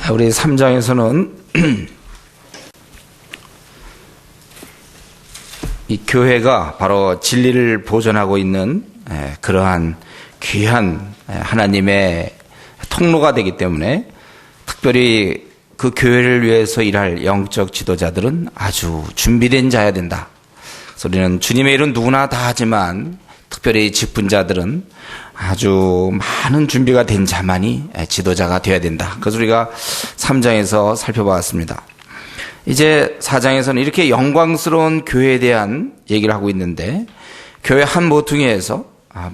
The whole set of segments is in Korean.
우리 3장에서는 이 교회가 바로 진리를 보존하고 있는 그러한 귀한 하나님의 통로가 되기 때문에 특별히 그 교회를 위해서 일할 영적 지도자들은 아주 준비된 자여야 된다. 그래서 우리는 주님의 일은 누구나 다 하지만 특별히 직분자들은 아주 많은 준비가 된 자만이 지도자가 되어야 된다. 그래서 우리가 3장에서 살펴봤습니다. 이제 4장에서는 이렇게 영광스러운 교회에 대한 얘기를 하고 있는데, 교회 한 모퉁이에서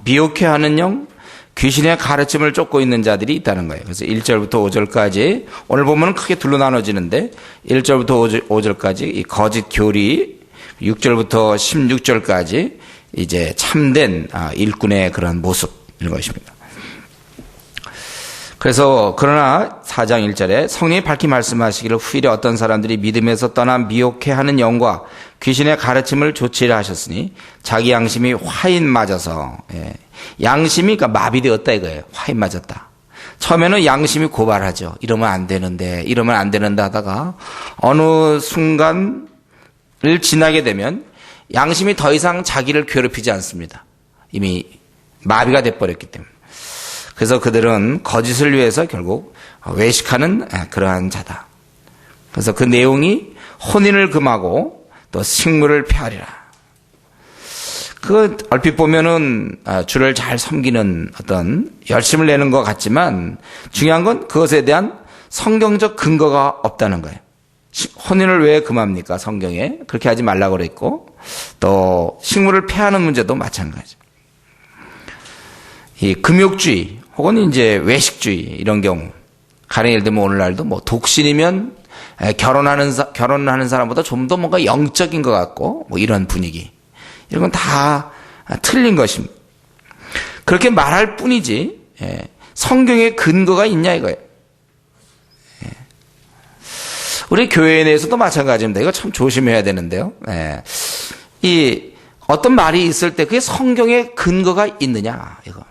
미혹해하는 영, 귀신의 가르침을 쫓고 있는 자들이 있다는 거예요. 그래서 1절부터 5절까지 오늘 보면 크게 둘로 나눠지는데 1절부터 5절까지 이 거짓 교리, 6절부터 16절까지 이제 참된 일꾼의 그런 모습, 이런 것입니다. 그래서 그러나 4장 1절에 성령이 밝히 말씀하시기를 후일에 어떤 사람들이 믿음에서 떠나 미혹해하는 영과 귀신의 가르침을 조치라 하셨으니 자기 양심이 화인 맞아서, 양심이 그러니까 마비되었다 이거예요. 화인 맞았다. 처음에는 양심이 고발하죠. 이러면 안 되는데 하다가 어느 순간을 지나게 되면 양심이 더 이상 자기를 괴롭히지 않습니다. 이미 마비가 돼버렸기 때문에. 그래서 그들은 거짓을 위해서 결국 외식하는 그러한 자다. 그래서 그 내용이 혼인을 금하고 또 식물을 폐하리라. 그 얼핏 보면은 주를 잘 섬기는 어떤 열심을 내는 것 같지만 중요한 건 그것에 대한 성경적 근거가 없다는 거예요. 혼인을 왜 금합니까? 성경에 그렇게 하지 말라고 그랬고, 또 식물을 폐하는 문제도 마찬가지. 이 금욕주의 혹은 이제 외식주의 이런 경우, 가령 예를 들면 오늘날도 뭐 독신이면 결혼하는 사람보다 좀 더 뭔가 영적인 것 같고 뭐 이런 분위기, 이런 건 다 틀린 것입니다. 그렇게 말할 뿐이지 성경에 근거가 있냐 이거예요. 우리 교회 내에서도 마찬가지입니다. 이거 참 조심해야 되는데요. 이 어떤 말이 있을 때 그게 성경에 근거가 있느냐 이거.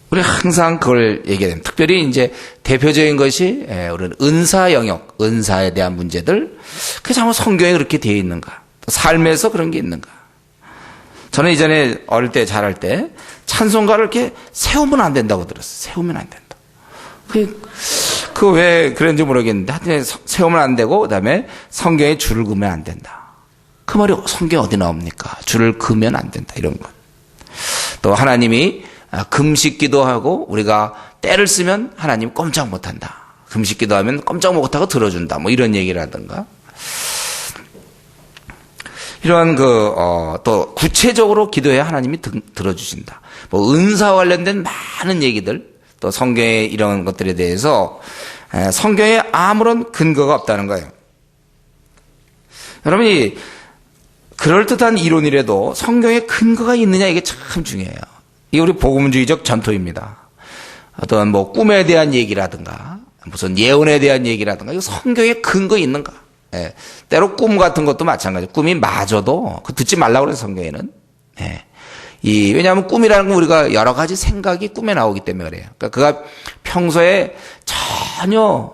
우리 항상 그걸 얘기해야 됩니다. 특별히 이제 대표적인 것이 우리는 은사 영역, 은사에 대한 문제들. 그게 정말 성경에 그렇게 되어 있는가? 삶에서 그런 게 있는가? 저는 이전에 어릴 때 자랄 때 찬송가를 이렇게 세우면 안 된다고 들었어요. 세우면 안 된다. 그 왜 그런지 모르겠는데 하여튼 세우면 안 되고, 그다음에 성경에 줄을 그으면 안 된다. 그 말이 성경에 어디 나옵니까? 줄을 그으면 안 된다 이런 것. 또 하나님이 금식 기도하고 우리가 때를 쓰면 하나님 꼼짝 못한다. 금식 기도하면 꼼짝 못하고 들어준다. 뭐 이런 얘기라든가. 이런 또 구체적으로 기도해야 하나님이 들어주신다. 뭐 은사 관련된 많은 얘기들, 또 성경의 이런 것들에 대해서 성경에 아무런 근거가 없다는 거예요. 여러분이 그럴듯한 이론이라도 성경에 근거가 있느냐 이게 참 중요해요. 이게 우리 복음주의적 전통입니다. 어떤 뭐 꿈에 대한 얘기라든가 무슨 예언에 대한 얘기라든가 이거 성경에 근거 있는가? 때로 꿈 같은 것도 마찬가지예요. 꿈이 마저도 그 듣지 말라고 그래요, 성경에는. 왜냐하면 꿈이라는 건 우리가 여러 가지 생각이 꿈에 나오기 때문에 그래요. 그러니까 그가 평소에 전혀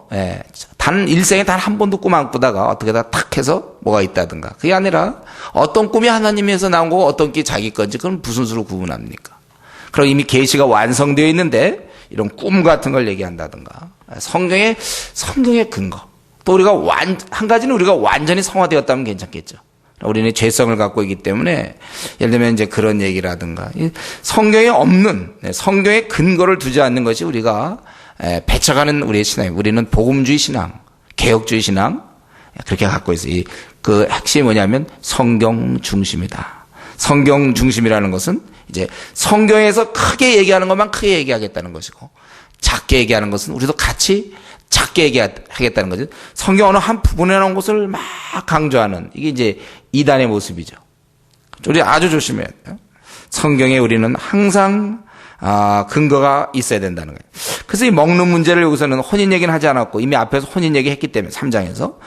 일생에 단 한 번도 꿈 안 꾸다가 어떻게다 탁 해서 뭐가 있다든가. 그게 아니라 어떤 꿈이 하나님에서 나온 거고 어떤 게 자기 건지 그건 무슨 수로 구분합니까? 그럼 이미 계시가 완성되어 있는데 이런 꿈 같은 걸 얘기한다든가. 성경의 근거. 또 우리가 한 가지는 우리가 완전히 성화되었다면 괜찮겠죠. 우리는 죄성을 갖고 있기 때문에 예를 들면 이제 그런 얘기라든가 성경에 없는, 성경에 근거를 두지 않는 것이 우리가 배척하는 우리의 신앙이에요. 우리는 복음주의 신앙, 개혁주의 신앙 그렇게 갖고 있어요. 그 핵심이 뭐냐면 성경 중심이다. 성경 중심이라는 것은 이제 성경에서 크게 얘기하는 것만 크게 얘기하겠다는 것이고, 작게 얘기하는 것은 우리도 같이 작게 얘기하겠다는 거죠. 성경 어느 한 부분에 나온 것을 막 강조하는, 이게 이제 이단의 모습이죠. 우리 아주 조심해야 돼요. 성경에 우리는 항상 근거가 있어야 된다는 거예요. 그래서 이 먹는 문제를 여기서는 혼인 얘기는 하지 않았고 이미 앞에서 혼인 얘기 했기 때문에 3장에서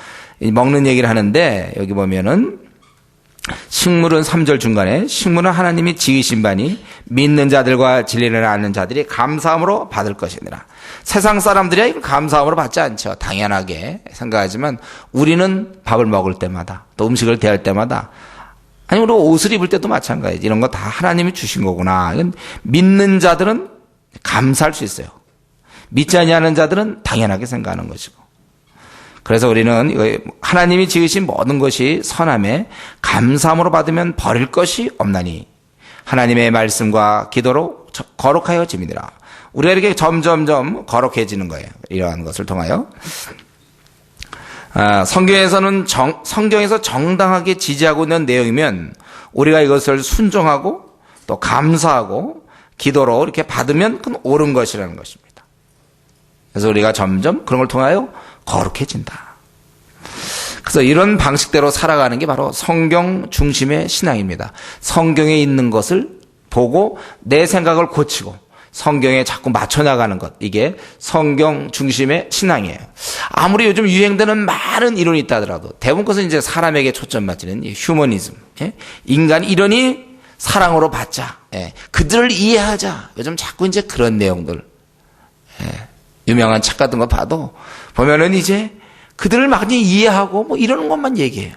먹는 얘기를 하는데, 여기 보면은 식물은 3절 중간에 식물은 하나님이 지으신 바니 믿는 자들과 진리를 아는 자들이 감사함으로 받을 것이니라. 세상 사람들이야 이걸 감사함으로 받지 않죠. 당연하게 생각하지만 우리는 밥을 먹을 때마다 또 음식을 대할 때마다 아니 우리 옷을 입을 때도 마찬가지지. 이런 거 다 하나님이 주신 거구나. 이건 믿는 자들은 감사할 수 있어요. 믿지 아니하는 자들은 당연하게 생각하는 것이고. 그래서 우리는 하나님이 지으신 모든 것이 선함에 감사함으로 받으면 버릴 것이 없나니 하나님의 말씀과 기도로 거룩하여짐이니라. 우리가 이렇게 점점점 거룩해지는 거예요. 이러한 것을 통하여. 성경에서 정당하게 지지하고 있는 내용이면 우리가 이것을 순종하고 또 감사하고 기도로 이렇게 받으면 그건 옳은 것이라는 것입니다. 그래서 우리가 점점 그런 걸 통하여 거룩해진다. 그래서 이런 방식대로 살아가는 게 바로 성경 중심의 신앙입니다. 성경에 있는 것을 보고 내 생각을 고치고 성경에 자꾸 맞춰 나가는 것. 이게 성경 중심의 신앙이에요. 아무리 요즘 유행되는 많은 이론이 있다 하더라도 대부분 것은 이제 사람에게 초점 맞추는 휴머니즘. 인간 이론이 사랑으로 받자. 그들을 이해하자. 요즘 자꾸 이제 그런 내용들. 유명한 책 같은 거 봐도 보면은 이제 그들을 많이 이해하고 뭐 이러는 것만 얘기해요.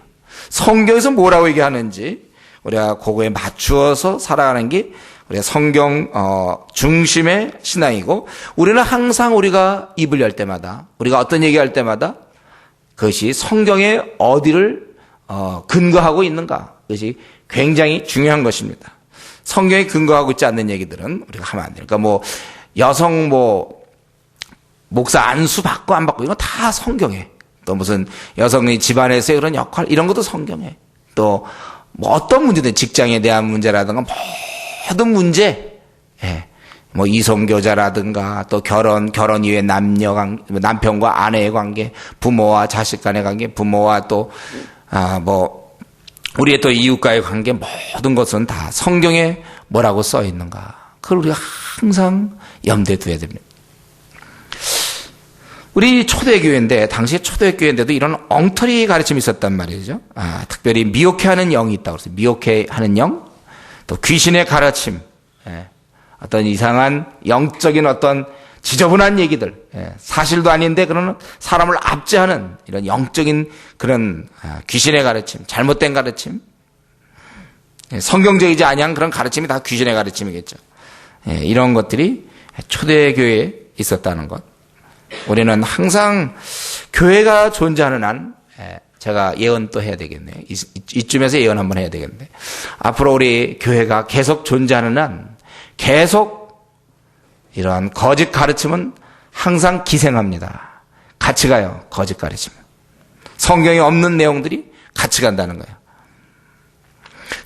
성경에서 뭐라고 얘기하는지 우리가 그거에 맞추어서 살아가는 게 우리가 성경 중심의 신앙이고 우리는 항상 우리가 입을 열 때마다 우리가 어떤 얘기할 때마다 그것이 성경의 어디를 근거하고 있는가 그것이 굉장히 중요한 것입니다. 성경에 근거하고 있지 않는 얘기들은 우리가 하면 안 돼요. 그러니까 뭐 여성 목사 안수 받고 안 받고 이건 다 성경에 또 무슨 여성이 집안에서 이런 역할 이런 것도 성경에 또 뭐 어떤 문제든 직장에 대한 문제라든가 모든 문제 뭐 이성교제라든가 또 결혼 이후의 남편과 아내의 관계 부모와 자식 간의 관계 부모와 또 우리의 또 이웃과의 관계 모든 것은 다 성경에 뭐라고 써 있는가 그걸 우리가 항상 염두에 두어야 됩니다. 우리 초대교회인데 당시 초대교회인데도 이런 엉터리 가르침이 있었단 말이죠. 특별히 미혹해하는 영이 있다고 그랬어요. 미혹해하는 영, 또 귀신의 가르침, 어떤 이상한 영적인 어떤 지저분한 얘기들, 사실도 아닌데 그런 사람을 압제하는 이런 영적인 그런 귀신의 가르침, 잘못된 가르침, 성경적이지 아니한 그런 가르침이 다 귀신의 가르침이겠죠. 이런 것들이 초대교회에 있었다는 것. 우리는 항상 교회가 존재하는 한 제가 예언 또 해야 되겠네요. 이쯤에서 예언 한번 해야 되겠는데 앞으로 우리 교회가 계속 존재하는 한 계속 이러한 거짓 가르침은 항상 기생합니다. 같이 가요. 거짓 가르침. 성경에 없는 내용들이 같이 간다는 거예요.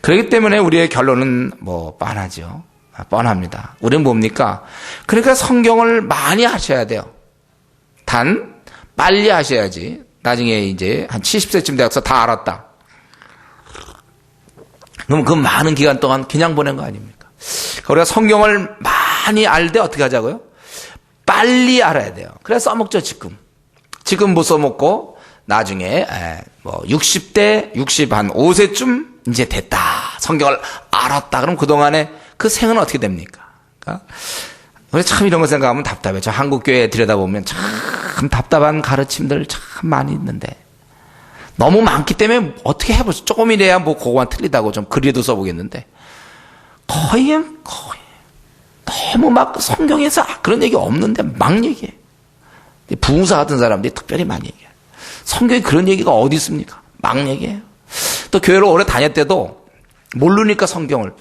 그렇기 때문에 우리의 결론은 뻔하죠. 뻔합니다. 우리는 뭡니까? 그러니까 성경을 많이 하셔야 돼요. 단 빨리 하셔야지. 나중에 이제 한 70세쯤 되어서 다 알았다. 그럼 그 많은 기간 동안 그냥 보낸 거 아닙니까? 우리가 성경을 많이 알되 어떻게 하자고요? 빨리 알아야 돼요. 그래 써먹죠 지금. 지금 못 써먹고 나중에 60대 65세쯤 이제 됐다. 성경을 알았다. 그럼 그동안에 그 생은 어떻게 됩니까? 그러니까 우리 참 이런 거 생각하면 답답해요. 저 한국교회 들여다보면 참 답답한 가르침들 참 많이 있는데 너무 많기 때문에 어떻게 해보죠. 조금이래야 그거만 틀리다고 좀 글에도 써보겠는데 거의 너무 막 성경에서 그런 얘기 없는데 막 얘기해. 부흥사 같은 사람들이 특별히 많이 얘기해. 성경에 그런 얘기가 어디 있습니까? 막 얘기해요. 또 교회를 오래 다녔대도 모르니까 성경을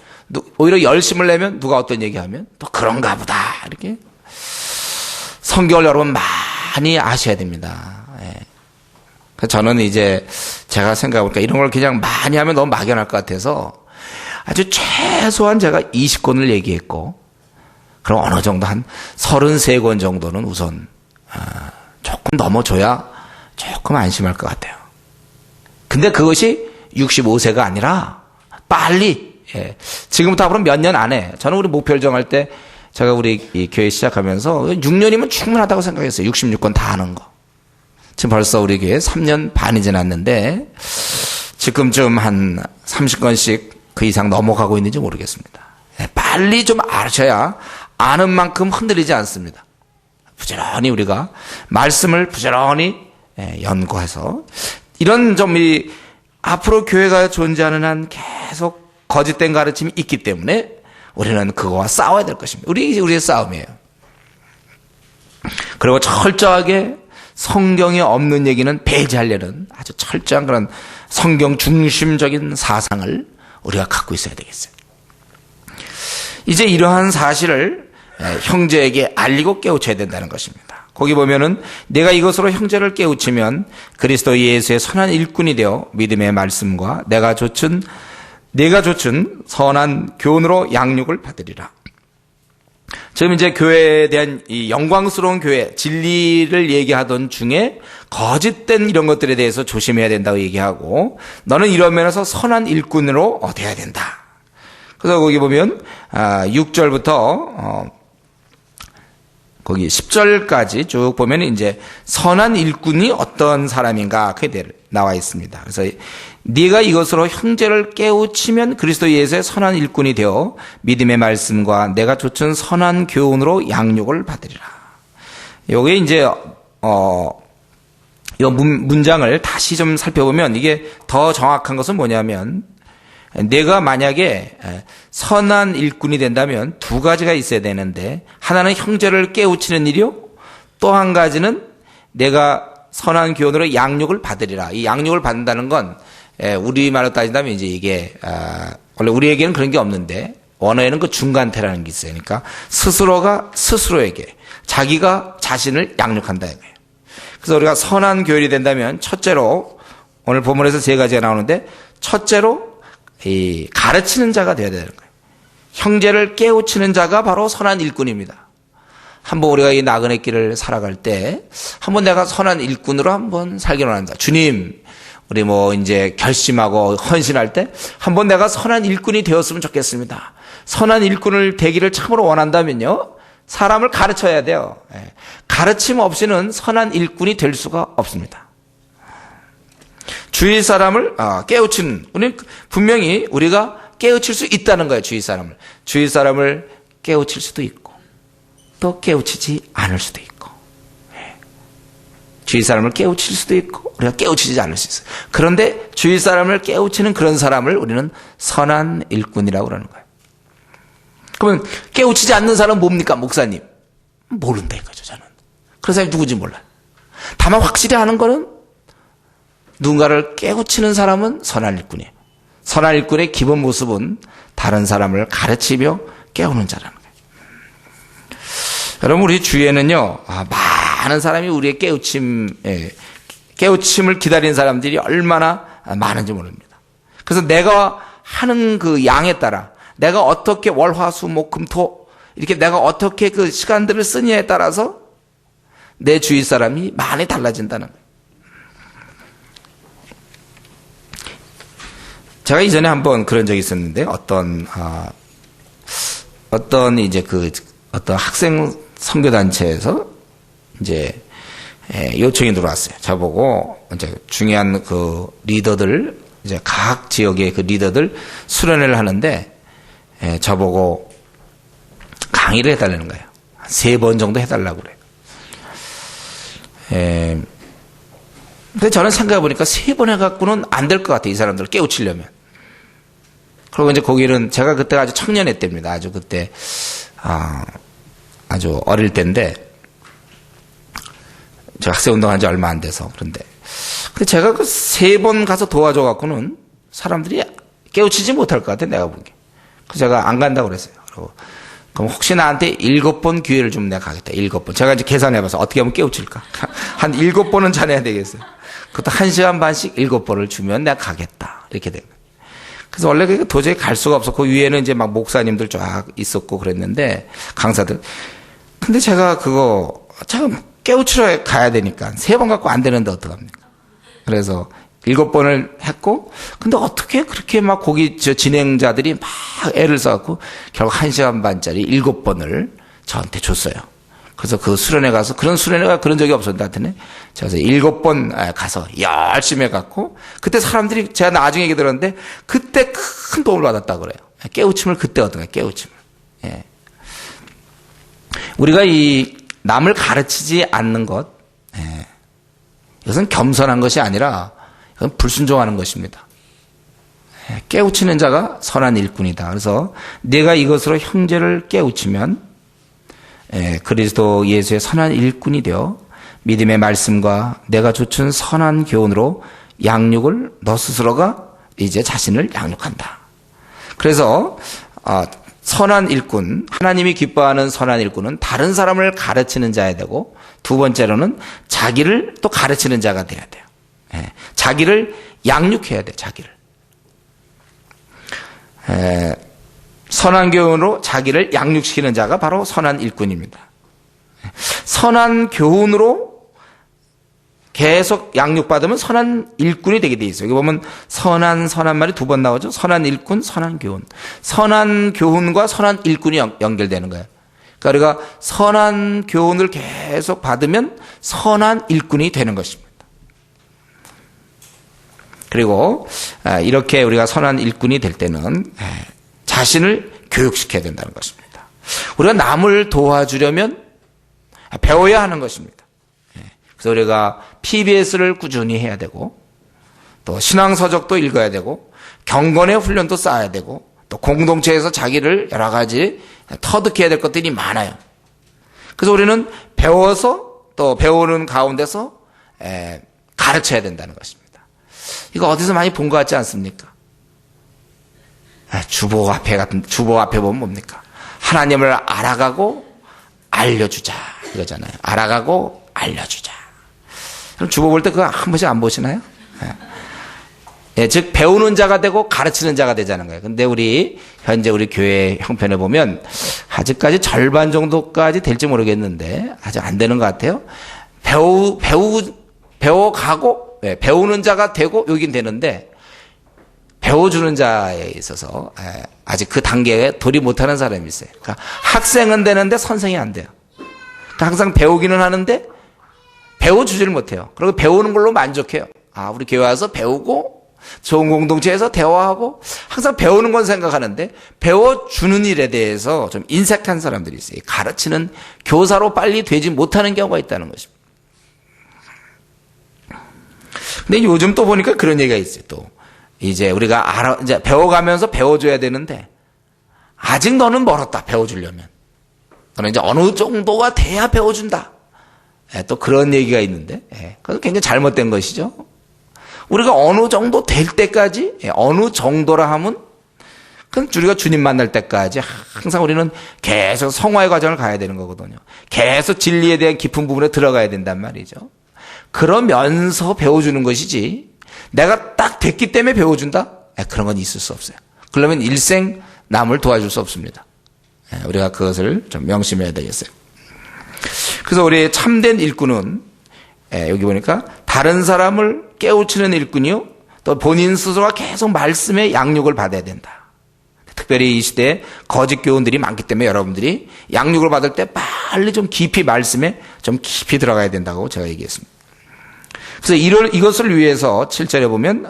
오히려 열심을 내면 누가 어떤 얘기하면 또 그런가 보다 이렇게 성경을 여러분 많이 아셔야 됩니다. 그래서 저는 이제 제가 생각해보니까 이런 걸 그냥 많이 하면 너무 막연할 것 같아서 아주 최소한 제가 20권을 얘기했고 그럼 어느 정도 한 33권 정도는 우선 조금 넘어줘야 조금 안심할 것 같아요. 근데 그것이 65세가 아니라 빨리 지금부터 앞으로 몇 년 안에 저는 우리 목표를 정할 때 제가 우리 이 교회 시작하면서 6년이면 충분하다고 생각했어요. 66권 다 하는 거. 지금 벌써 우리 교회 3년 반이 지났는데 지금쯤 한 30건씩 그 이상 넘어가고 있는지 모르겠습니다. 빨리 좀 아셔야 아는 만큼 흔들리지 않습니다. 부지런히 우리가 말씀을 부지런히 연구해서 이런 점이 앞으로 교회가 존재하는 한 계속 거짓된 가르침이 있기 때문에 우리는 그거와 싸워야 될 것입니다. 우리의 싸움이에요. 그리고 철저하게 성경에 없는 얘기는 배제하려는 아주 철저한 그런 성경 중심적인 사상을 우리가 갖고 있어야 되겠어요. 이제 이러한 사실을 형제에게 알리고 깨우쳐야 된다는 것입니다. 거기 보면은 내가 이것으로 형제를 깨우치면 그리스도 예수의 선한 일꾼이 되어 믿음의 말씀과 내가 좇은 선한 교훈으로 양육을 받으리라. 지금 이제 교회에 대한 이 영광스러운 교회, 진리를 얘기하던 중에 거짓된 이런 것들에 대해서 조심해야 된다고 얘기하고 너는 이런 면에서 선한 일꾼으로 돼야 된다. 그래서 거기 보면 6절부터 거기 10절까지 쭉 보면 이제 선한 일꾼이 어떤 사람인가 그게 나와 있습니다. 그래서 네가 이것으로 형제를 깨우치면 그리스도 예수의 선한 일꾼이 되어 믿음의 말씀과 내가 좇은 선한 교훈으로 양육을 받으리라. 요게 이제 이 문장을 다시 좀 살펴보면 이게 더 정확한 것은 뭐냐면 내가 만약에 선한 일꾼이 된다면 두 가지가 있어야 되는데 하나는 형제를 깨우치는 일이요. 또 한 가지는 내가 선한 교훈으로 양육을 받으리라. 이 양육을 받는다는 건 우리말로 따진다면 이제 이게 원래 우리에게는 그런 게 없는데 원어에는 그 중간태라는 게 있어요. 그러니까 스스로가 스스로에게 자기가 자신을 양육한다 이거예요. 그래서 우리가 선한 교율이 된다면 첫째로 오늘 본문에서 세 가지가 나오는데 첫째로 이 가르치는 자가 되어야 되는 거예요. 형제를 깨우치는 자가 바로 선한 일꾼입니다. 한번 우리가 이 나그네 길을 살아갈 때 한번 내가 선한 일꾼으로 한번 살기를 원합니다. 주님, 우리 이제 결심하고 헌신할 때 한번 내가 선한 일꾼이 되었으면 좋겠습니다. 선한 일꾼을 되기를 참으로 원한다면요. 사람을 가르쳐야 돼요. 가르침 없이는 선한 일꾼이 될 수가 없습니다. 주위 사람을 깨우치는, 우리는 분명히 우리가 깨우칠 수 있다는 거예요. 주위 사람을 깨우칠 수도 있고 또 깨우치지 않을 수도 있고 주위 사람을 깨우칠 수도 있고 우리가 깨우치지 않을 수 있어요. 그런데 주위 사람을 깨우치는 그런 사람을 우리는 선한 일꾼이라고 그러는 거예요. 그러면 깨우치지 않는 사람은 뭡니까? 목사님 모른다 이거죠. 저는 그런 사람이 누군지 몰라요. 다만 확실히 아는 거는 누군가를 깨우치는 사람은 선한 일꾼이에요. 선한 일꾼의 기본 모습은 다른 사람을 가르치며 깨우는 자라는 거예요. 여러분 우리 주위에는요 많은 사람이 우리의 깨우침을 기다리는 사람들이 얼마나 많은지 모릅니다. 그래서 내가 하는 그 양에 따라 내가 어떻게 월화수목금토 이렇게 내가 어떻게 그 시간들을 쓰냐에 따라서 내 주위 사람이 많이 달라진다는 거예요. 제가 이전에 한번 그런 적이 있었는데 어떤 이제 어떤 학생 선교단체에서 이제 요청이 들어왔어요. 저보고 이제 중요한 그 리더들 이제 각 지역의 그 리더들 수련회를 하는데 저보고 강의를 해달라는 거예요. 3번 정도 해달라고 그래요. 근데 저는 생각해보니까 3번 해갖고는 안 될 것 같아요. 이 사람들을 깨우치려면. 그리고 이제 거기는 제가 그때가 아주 청년회 때입니다. 아주 그때, 아주 어릴 때인데, 제가 학생 운동한 지 얼마 안 돼서. 근데 제가 그 3번 가서 도와줘갖고는 사람들이 깨우치지 못할 것 같아요. 내가 보기에. 그래서 제가 안 간다고 그랬어요. 그럼 혹시 나한테 7번 기회를 주면 내가 가겠다. 7번. 제가 이제 계산해봐서 어떻게 하면 깨우칠까. 한 7번은 자네야 되겠어요. 그것도 1시간 반씩 7번을 주면 내가 가겠다. 이렇게 된 거예요. 그래서 원래 도저히 갈 수가 없었고, 위에는 이제 막 목사님들 쫙 있었고 그랬는데, 강사들. 근데 제가 깨우치러 가야 되니까, 3번 갖고 안 되는데 어떡합니까? 그래서 7번을 했고, 근데 어떻게 그렇게 막 거기 진행자들이 막 애를 써갖고, 결국 1시간 반짜리 7번을 저한테 줬어요. 그래서 그 수련회 가서, 그런 수련회가 그런 적이 없었는데 하여튼 제가 7번 가서 열심히 해갖고, 그때 사람들이 제가 나중에 얘기 들었는데, 그때 큰 도움을 받았다고 그래요. 깨우침을 그때 얻은 거예요, 깨우침을. 예. 우리가 이 남을 가르치지 않는 것, 예. 이것은 겸손한 것이 아니라, 이건 불순종하는 것입니다. 예. 깨우치는 자가 선한 일꾼이다. 그래서 내가 이것으로 형제를 깨우치면, 예, 그리스도 예수의 선한 일꾼이 되어 믿음의 말씀과 내가 좇은 선한 교훈으로 양육을 너 스스로가 이제 자신을 양육한다. 그래서 선한 일꾼, 하나님이 기뻐하는 선한 일꾼은 다른 사람을 가르치는 자야 되고, 두 번째로는 자기를 또 가르치는 자가 돼야 돼요. 예, 자기를 양육해야 돼요. 자기를. 선한 교훈으로 자기를 양육시키는 자가 바로 선한 일꾼입니다. 선한 교훈으로 계속 양육받으면 선한 일꾼이 되게 돼 있어요. 여기 보면 선한 말이 2번 나오죠. 선한 일꾼, 선한 교훈. 선한 교훈과 선한 일꾼이 연결되는 거예요. 그러니까 우리가 선한 교훈을 계속 받으면 선한 일꾼이 되는 것입니다. 그리고 이렇게 우리가 선한 일꾼이 될 때는 자신을 교육시켜야 된다는 것입니다. 우리가 남을 도와주려면 배워야 하는 것입니다. 그래서 우리가 PBS를 꾸준히 해야 되고, 또 신앙서적도 읽어야 되고, 경건의 훈련도 쌓아야 되고, 또 공동체에서 자기를 여러 가지 터득해야 될 것들이 많아요. 그래서 우리는 배워서 또 배우는 가운데서 가르쳐야 된다는 것입니다. 이거 어디서 많이 본 것 같지 않습니까? 주보 앞에 보면 뭡니까? 하나님을 알아가고 알려주자 이거잖아요. 알아가고 알려주자. 그럼 주보 볼 때 그거 한 번씩 안 보시나요? 예, 즉 배우는 자가 되고 가르치는 자가 되자는 거예요. 근데 현재 우리 교회 형편에 보면 아직까지 절반 정도까지 될지 모르겠는데 아직 안 되는 것 같아요. 배워가고 배우는 자가 되고 여긴 되는데, 배워주는 자에 있어서 아직 그 단계에 도리 못하는 사람이 있어요. 그러니까 학생은 되는데 선생이 안 돼요. 그러니까 항상 배우기는 하는데 배워주지를 못해요. 그리고 배우는 걸로 만족해요. 우리 교회 와서 배우고 좋은 공동체에서 대화하고, 항상 배우는 건 생각하는데 배워주는 일에 대해서 좀 인색한 사람들이 있어요. 가르치는 교사로 빨리 되지 못하는 경우가 있다는 것입니다. 근데 요즘 또 보니까 그런 얘기가 있어요. 또 이제 우리가 이제 배워가면서 배워줘야 되는데, 아직 너는 멀었다, 배워주려면. 너는 이제 어느 정도가 돼야 배워준다. 또 그런 얘기가 있는데, 그건 굉장히 잘못된 것이죠. 우리가 어느 정도 될 때까지, 어느 정도라 하면, 그건 우리가 주님 만날 때까지 항상 우리는 계속 성화의 과정을 가야 되는 거거든요. 계속 진리에 대한 깊은 부분에 들어가야 된단 말이죠. 그러면서 배워주는 것이지, 내가 딱 됐기 때문에 배워준다? 그런 건 있을 수 없어요. 그러면 일생 남을 도와줄 수 없습니다. 우리가 그것을 좀 명심해야 되겠어요. 그래서 우리 참된 일꾼은 여기 보니까 다른 사람을 깨우치는 일꾼이요, 또 본인 스스로가 계속 말씀의 양육을 받아야 된다. 특별히 이 시대에 거짓 교훈들이 많기 때문에 여러분들이 양육을 받을 때 빨리 좀 깊이 말씀에 좀 깊이 들어가야 된다고 제가 얘기했습니다. 그래서 이것을 위해서 7절에 보면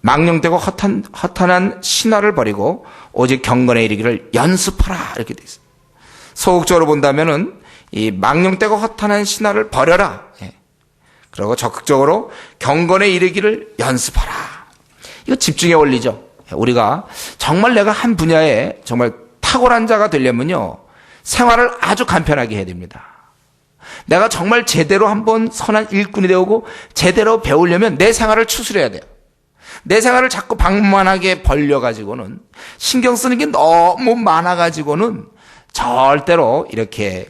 망령되고 허탄한 신화를 버리고 오직 경건에 이르기를 연습하라 이렇게 돼 있어요. 소극적으로 본다면은 이 망령되고 허탄한 신화를 버려라. 그리고 적극적으로 경건에 이르기를 연습하라. 이거 집중의 원리죠. 우리가 정말 내가 한 분야에 정말 탁월한 자가 되려면요, 생활을 아주 간편하게 해야 됩니다. 내가 정말 제대로 한번 선한 일꾼이 되고 제대로 배우려면 내 생활을 추스려야 돼요. 내 생활을 자꾸 방만하게 벌려가지고는, 신경 쓰는 게 너무 많아가지고는 절대로 이렇게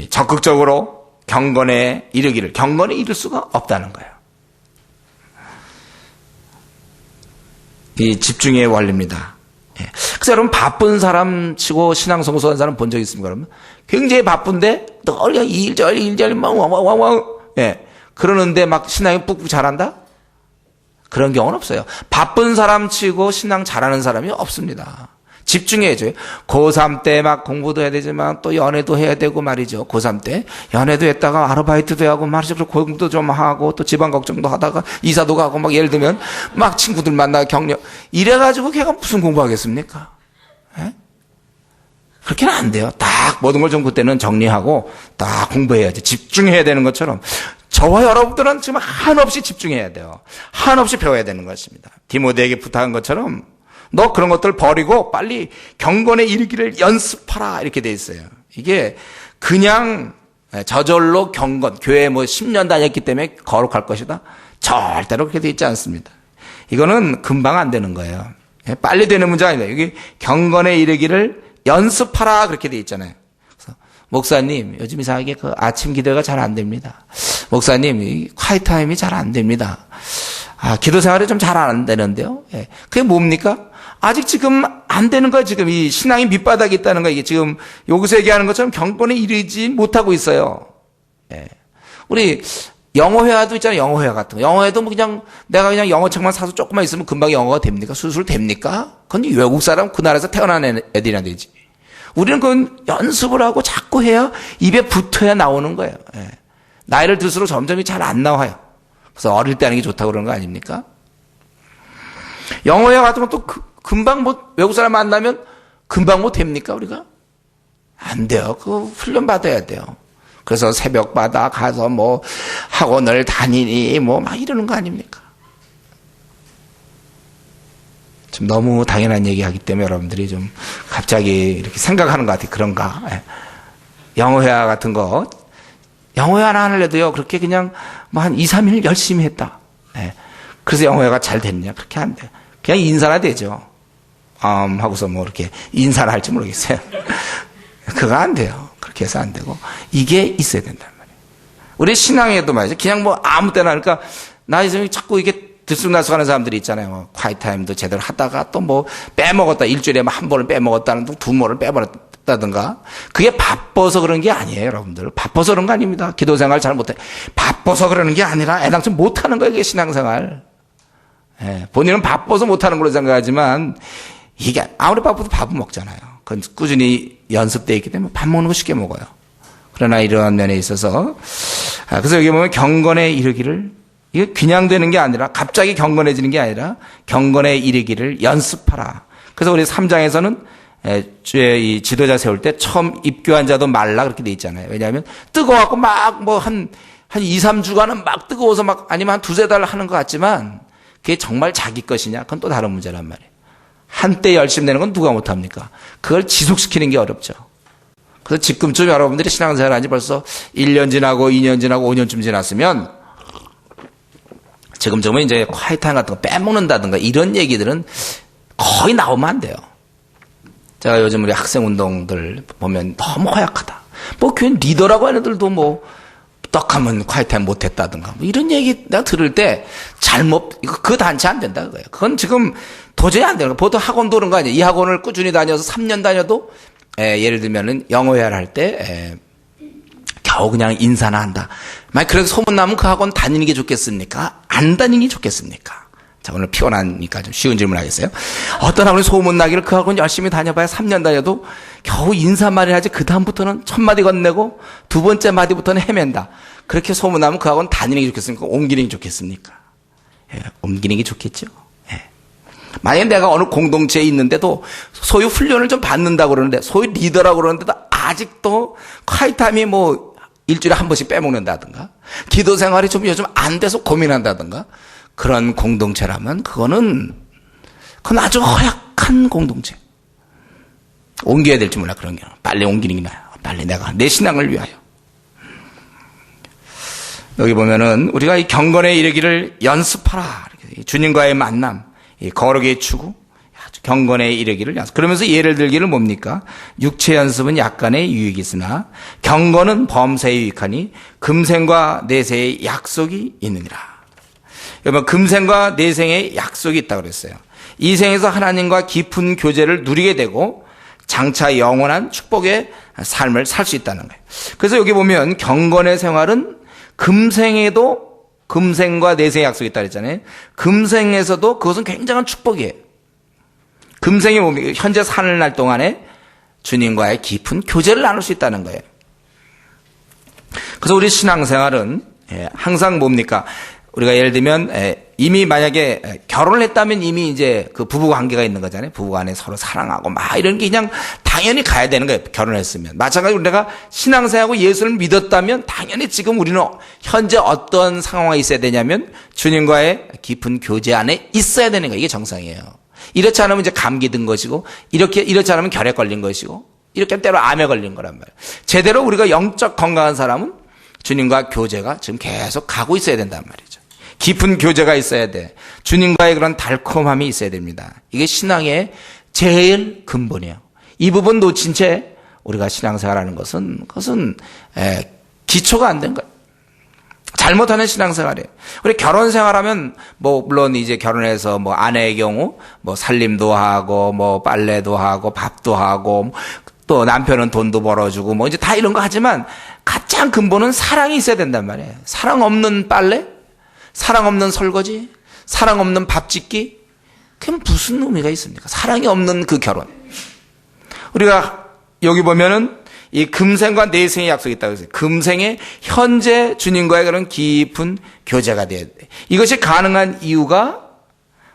적극적으로 경건에 이룰 수가 없다는 거예요. 이 집중의 원리입니다. 그래서 여러분, 바쁜 사람 치고 신앙 성소한 사람 본 적 있습니까? 여러분, 굉장히 바쁜데 늘 일절 막 왕왕왕 그러는데 막 신앙이 뿍뿍 잘한다? 그런 경우는 없어요. 바쁜 사람 치고 신앙 잘하는 사람이 없습니다. 집중해야죠. 고3 때 막 공부도 해야 되지만 또 연애도 해야 되고 말이죠. 고3 때 연애도 했다가 아르바이트도 하고 말이죠. 공부도 좀 하고 또 집안 걱정도 하다가 이사도 가고 막 예를 들면 막 친구들 만나 격려 이래가지고 걔가 무슨 공부하겠습니까? 에? 그렇게는 안 돼요. 딱 모든 걸 좀 그때는 정리하고 딱 공부해야지. 집중해야 되는 것처럼 저와 여러분들은 지금 한없이 집중해야 돼요. 한없이 배워야 되는 것입니다. 디모데에게 부탁한 것처럼 너 그런 것들 버리고 빨리 경건에 이르기를 연습하라 이렇게 돼 있어요. 이게 그냥 저절로 경건, 교회 뭐 10년 다녔기 때문에 거룩할 것이다. 절대로 그렇게 돼 있지 않습니다. 이거는 금방 안 되는 거예요. 빨리 되는 문제가 아니다. 여기 경건에 이르기를 연습하라 그렇게 돼 있잖아요. 그래서 목사님 요즘 이상하게 그 아침 기도가 잘 안 됩니다. 목사님 콰이트 타임이 잘 안 됩니다. 기도 생활이 좀 잘 안 되는데요. 예. 그게 뭡니까? 아직 지금 안 되는 거예요. 지금 이 신앙이 밑바닥에 있다는 거 이게 지금 여기서 얘기하는 것처럼 경건에 이르지 못하고 있어요. 예. 우리 영어 회화도 있잖아요. 영어 회화 같은 거. 영어 회도 뭐 그냥 내가 그냥 영어책만 사서 조금만 있으면 금방 영어가 됩니까? 수술 됩니까? 그건 외국 사람 그 나라에서 태어난 애들이나 되지. 우리는 그건 연습을 하고 자꾸 해야 입에 붙어야 나오는 거예요. 예. 나이를 들수록 점점 잘 안 나와요. 그래서 어릴 때 하는 게 좋다고 그러는 거 아닙니까? 영어 회화 같은 것도 금방 뭐 외국 사람 만나면 금방 뭐 됩니까 우리가? 안 돼요. 그거 훈련 받아야 돼요. 그래서 새벽마다 가서 뭐 학원을 다니니 뭐 막 이러는 거 아닙니까? 좀 너무 당연한 얘기하기 때문에 여러분들이 좀 갑자기 이렇게 생각하는 것 같아요. 그런가? 영어 회화 같은 거 영어 회화 하나 하려도요 그렇게 그냥 뭐 한 2, 3일 열심히 했다. 그래서 영어 회화가 잘 됐냐? 그렇게 안 돼요. 그냥 인사나 되죠. 하고서 뭐 이렇게 인사를 할지 모르겠어요. 그거 안 돼요. 그렇게 해서 안 되고 이게 있어야 된단 말이에요. 우리 신앙에도 말이죠. 그냥 뭐 아무 때나 그러니까 나 이제 자꾸 이게 들쑥날쑥하는 사람들이 있잖아요. 콰이트 타임도 제대로 하다가 또 뭐 빼먹었다. 일주일에 한 번을 빼먹었다는 둥 두 번을 빼버렸다든가. 그게 바빠서 그런 게 아니에요, 여러분들. 바빠서 그런 거 아닙니다. 기도 생활 잘 못해. 바빠서 그러는 게 아니라 애당초 못하는 거예요, 이게 신앙생활. 본인은 바빠서 못하는 걸로 생각하지만 이게 아무리 바빠도 밥은 먹잖아요. 그건 꾸준히 연습되어 있기 때문에 밥 먹는 거 쉽게 먹어요. 그러나 이러한 면에 있어서 그래서 여기 보면 경건에 이르기를 이게 그냥 되는 게 아니라 갑자기 경건해지는 게 아니라 경건에 이르기를 연습하라. 그래서 우리 3장에서는 주의 이 지도자 세울 때 처음 입교한 자도 말라 그렇게 돼 있잖아요. 왜냐하면 뜨거워갖고 막 뭐 한 2, 3주간은 막 뜨거워서 막 아니면 한 두세 달 하는 것 같지만 그게 정말 자기 것이냐? 그건 또 다른 문제란 말이에요. 한때 열심히 되는 건 누가 못합니까? 그걸 지속시키는 게 어렵죠. 그래서 지금쯤 여러분들이 신앙생활 한 지 벌써 1년 지나고 2년 지나고 5년쯤 지났으면 지금쯤은 이제 콰이트 타임 같은 거 빼먹는다든가 이런 얘기들은 거의 나오면 안 돼요. 제가 요즘 우리 학생 운동들 보면 너무 허약하다. 뭐 교회 리더라고 하는 애들도 뭐 떡하면 콰이트 타임 못했다든가 뭐 이런 얘기 내가 들을 때 잘못 그 단체 안 된다 그거예요. 그건 지금 도저히 안 되는 거예요. 보통 학원도 그런 거 아니에요. 이 학원을 꾸준히 다녀서 3년 다녀도 예를 들면은 영어 회화를 할 때 겨우 그냥 인사나 한다. 만약 그래서 소문나면 그 학원 다니는 게 좋겠습니까? 안 다니는 게 좋겠습니까? 자, 오늘 피곤하니까 좀 쉬운 질문 하겠어요? 어떤 학원이 소문나기를 그 학원 열심히 다녀봐야 3년 다녀도 겨우 인사말을 하지 그 다음부터는 첫 마디 건네고 두 번째 마디부터는 헤맨다. 그렇게 소문나면 그 학원 다니는 게 좋겠습니까? 옮기는 게 좋겠습니까? 옮기는 게 좋겠죠. 만약에 내가 어느 공동체에 있는데도 소위 훈련을 좀 받는다고 그러는데 소위 리더라고 그러는데도 아직도 콰이타임이 뭐 일주일에 한 번씩 빼먹는다든가 기도 생활이 좀 요즘 안 돼서 고민한다든가 그런 공동체라면 그건 아주 허약한 공동체. 옮겨야 될지 몰라 그런 게. 빨리 옮기는 게 나아요. 빨리 내가 내 신앙을 위하여. 여기 보면은 우리가 이 경건에 이르기를 연습하라. 주님과의 만남, 이 거룩의 추구, 경건에 이르기를 연습. 그러면서 예를 들기를 뭡니까? 육체 연습은 약간의 유익이 있으나 경건은 범사에 유익하니 금생과 내세의 약속이 있느니라. 여러분 금생과 내생의 약속이 있다고 그랬어요. 이 생에서 하나님과 깊은 교제를 누리게 되고 장차 영원한 축복의 삶을 살 수 있다는 거예요. 그래서 여기 보면 경건의 생활은 금생에도 금생과 내생의 약속이 있다 그랬잖아요. 금생에서도 그것은 굉장한 축복이에요. 금생의 몸이 현재 사는 날 동안에 주님과의 깊은 교제를 나눌 수 있다는 거예요. 그래서 우리 신앙생활은 항상 뭡니까? 우리가 예를 들면 이미 만약에 결혼을 했다면 이미 이제 그 부부 관계가 있는 거잖아요. 부부 간에 서로 사랑하고 막 이런 게 그냥 당연히 가야 되는 거예요. 결혼했으면. 마찬가지로 우리가 신앙생활하고 예수를 믿었다면 당연히 지금 우리는 현재 어떤 상황에 있어야 되냐면 주님과의 깊은 교제 안에 있어야 되는 거예요. 이게 정상이에요. 이렇지 않으면 이제 감기 든 것이고 이렇지 않으면 결핵 걸린 것이고 이렇게 하면 때로 암에 걸린 거란 말이에요. 제대로 우리가 영적 건강한 사람은 주님과 교제가 지금 계속 가고 있어야 된단 말이죠. 깊은 교제가 있어야 돼. 주님과의 그런 달콤함이 있어야 됩니다. 이게 신앙의 제일 근본이에요. 이 부분 놓친 채 우리가 신앙생활하는 그것은 기초가 안 된 거예요. 잘못하는 신앙생활이에요. 우리 결혼생활하면 물론 이제 결혼해서 아내의 경우 살림도 하고 빨래도 하고 밥도 하고 또 남편은 돈도 벌어주고 이제 다 이런 거 하지만 가장 근본은 사랑이 있어야 된단 말이에요. 사랑 없는 빨래, 사랑 없는 설거지, 사랑 없는 밥 짓기, 그게 무슨 의미가 있습니까? 사랑이 없는 그 결혼. 우리가 여기 보면은 이 금생과 내생의 약속이 있다고 했어요. 금생에 현재 주님과의 그런 깊은 교제가 돼야 돼. 이것이 가능한 이유가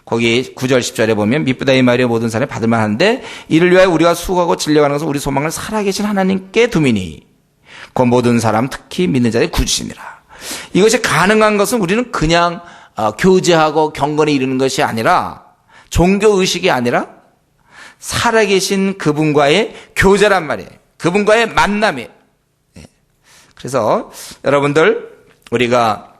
거기 9절 10절에 보면 미쁘다 이 말이 모든 사람이 받을만 한데 이를 위하여 우리가 수고하고 진려가는 것은 우리 소망을 살아계신 하나님께 두미니 그 모든 사람 특히 믿는 자의 구주시니라. 이것이 가능한 것은 우리는 그냥 교제하고 경건에 이르는 것이 아니라 종교의식이 아니라 살아계신 그분과의 교제란 말이에요. 그분과의 만남이에요. 그래서 여러분들 우리가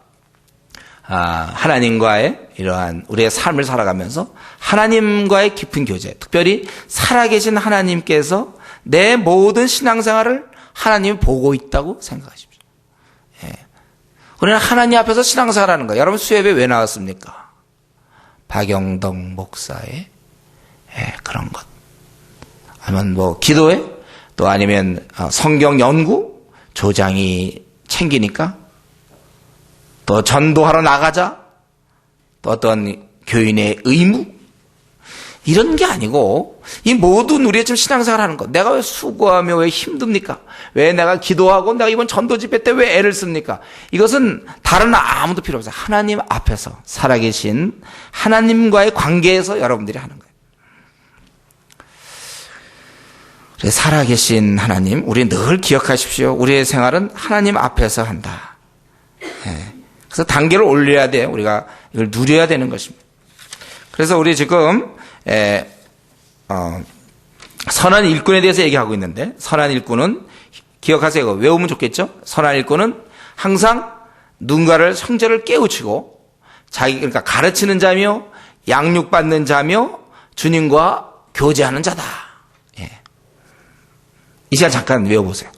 하나님과의 이러한 우리의 삶을 살아가면서 하나님과의 깊은 교제, 특별히 살아계신 하나님께서 내 모든 신앙생활을 하나님이 보고 있다고 생각하십시오. 우리는 하나님 앞에서 신앙생활하는 거예요. 여러분 수협에 왜 나왔습니까? 박영덕 목사의 그런 것. 아니면 기도회, 또 아니면 성경 연구, 조장이 챙기니까, 또 전도하러 나가자, 또 어떤 교인의 의무, 이런 게 아니고 이 모든 우리의 지금 신앙생활 하는 것. 내가 왜 수고하며 왜 힘듭니까? 왜 내가 기도하고 내가 이번 전도 집회 때 왜 애를 씁니까? 이것은 다른 아무도 필요 없어요. 하나님 앞에서 살아계신 하나님과의 관계에서 여러분들이 하는 거예요. 그래서 살아계신 하나님, 우리 늘 기억하십시오. 우리의 생활은 하나님 앞에서 한다. 그래서 단계를 올려야 돼요. 우리가 이걸 누려야 되는 것입니다. 그래서 우리 지금 선한 일꾼에 대해서 얘기하고 있는데, 선한 일꾼은 기억하세요. 외우면 좋겠죠? 선한 일꾼은 항상 누군가를 형제를 깨우치고 그러니까 가르치는 자며 양육받는 자며 주님과 교제하는 자다. 이 시간 잠깐 외워보세요.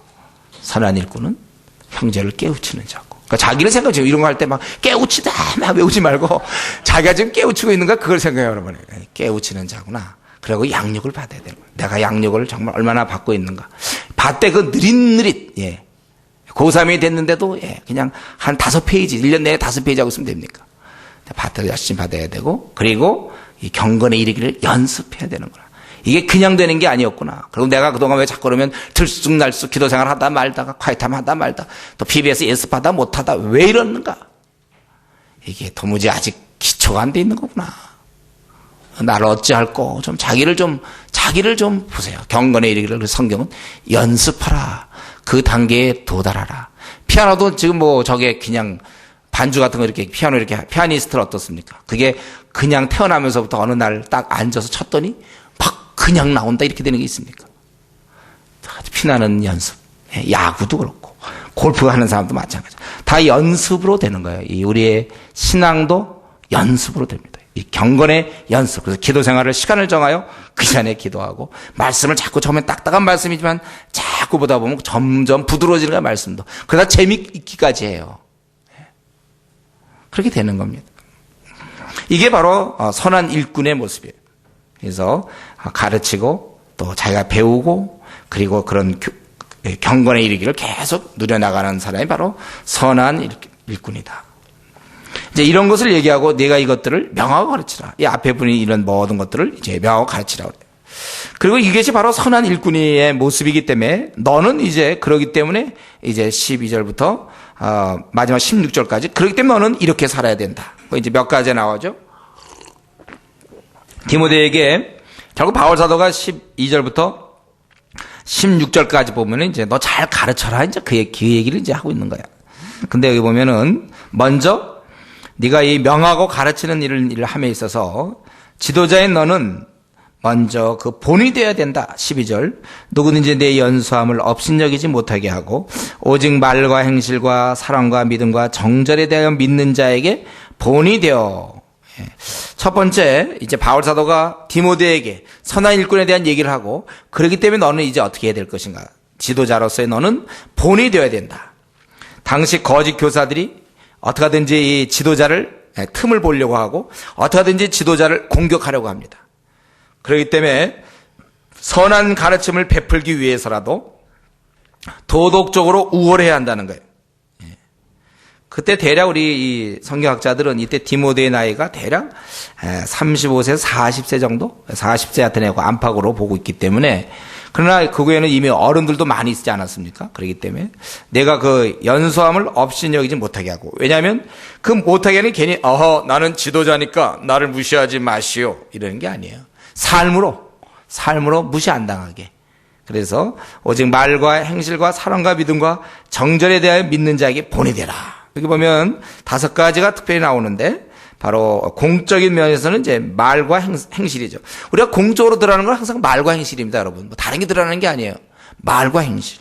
선한 일꾼은 형제를 깨우치는 자고. 그러니까 자기를 생각해요. 이런 거 할 때 막 깨우치다 막 외우지 말고 자기가 지금 깨우치고 있는가 그걸 생각해요. 여러분. 깨우치는 자구나. 그리고 양육을 받아야 되는 거예요. 내가 양육을 정말 얼마나 받고 있는가. 받되 그 느릿느릿 고3이 됐는데도 그냥 한 5페이지 1년 내에 5페이지 하고 있으면 됩니까? 받아 열심히 받아야 되고, 그리고 이 경건에 이르기를 연습해야 되는 거라. 이게 그냥 되는 게 아니었구나. 그리고 내가 그동안 왜 자꾸 그러면 들쑥날쑥 기도생활 하다 말다가 콰이타임 하다 말다 또 PBS 연습하다 못하다 왜 이러는가. 이게 도무지 아직 기초가 안 돼 있는 거구나. 나를 어찌할꼬. 자기를 좀 보세요. 경건에 이르기를 성경은 연습하라. 그 단계에 도달하라. 피아노도 지금 저게 그냥 반주 같은 거 이렇게 피아노 이렇게 피아니스트는 어떻습니까? 그게 그냥 태어나면서부터 어느 날 딱 앉아서 쳤더니 막 그냥 나온다 이렇게 되는 게 있습니까? 피나는 연습. 야구도 그렇고 골프 하는 사람도 마찬가지. 다 연습으로 되는 거예요. 이 우리의 신앙도 연습으로 됩니다. 이 경건의 연습. 그래서 기도 생활을 시간을 정하여 그 시간에 기도하고, 말씀을 자꾸 처음엔 딱딱한 말씀이지만 자꾸 보다 보면 점점 부드러워지는 거야, 말씀도. 그러다 재미있기까지 해요. 그렇게 되는 겁니다. 이게 바로 선한 일꾼의 모습이에요. 그래서 가르치고 또 자기가 배우고 그리고 그런 경건에 이르기를 계속 누려나가는 사람이 바로 선한 일꾼이다. 이제 이런 것을 얘기하고 내가 이것들을 명하고 가르치라. 이 앞에 분이 이런 모든 것들을 이제 명하고 가르치라고 그래요. 그리고 이것이 바로 선한 일꾼의 모습이기 때문에 너는 이제 그러기 때문에 이제 12절부터 마지막 16절까지 그렇기 때문에 너는 이렇게 살아야 된다. 이제 몇 가지 나오죠. 디모데에게 결국 바울 사도가 12절부터 16절까지 보면은 이제 너 잘 가르쳐라. 이제 그 얘기를 이제 하고 있는 거야. 근데 여기 보면은 먼저 네가 이 명하고 가르치는 일을 함에 있어서 지도자인 너는 먼저 그 본이 되어야 된다. 12절. 누구든지 내 연수함을 업신여기지 못하게 하고 오직 말과 행실과 사랑과 믿음과 정절에 대하여 믿는 자에게 본이 되어. 첫 번째 이제 바울 사도가 디모데에게 선한 일꾼에 대한 얘기를 하고 그렇기 때문에 너는 이제 어떻게 해야 될 것인가. 지도자로서의 너는 본이 되어야 된다. 당시 거짓 교사들이 어떻게 하든지 이 지도자를 틈을 보려고 하고 어떻게 하든지 지도자를 공격하려고 합니다. 그렇기 때문에 선한 가르침을 베풀기 위해서라도 도덕적으로 우월해야 한다는 거예요. 그때 대략 우리 이 성경학자들은 이때 디모데의 나이가 대략 35세에서 40세 정도? 40세 같은 애고 안팎으로 보고 있기 때문에 그러나 그거에는 이미 어른들도 많이 있지 않았습니까? 그렇기 때문에 내가 그 연소함을 업신여기지 못하게 하고 왜냐하면 그 못하게 하는 괜히 나는 지도자니까 나를 무시하지 마시오 이러는 게 아니에요. 삶으로 무시 안 당하게. 그래서 오직 말과 행실과 사랑과 믿음과 정절에 대하여 믿는 자에게 본이 되라. 여기 보면 5가지가 특별히 나오는데 바로 공적인 면에서는 이제 말과 행실이죠. 우리가 공적으로 들어가는 건 항상 말과 행실입니다, 여러분. 뭐 다른 게 들어가는 게 아니에요. 말과 행실.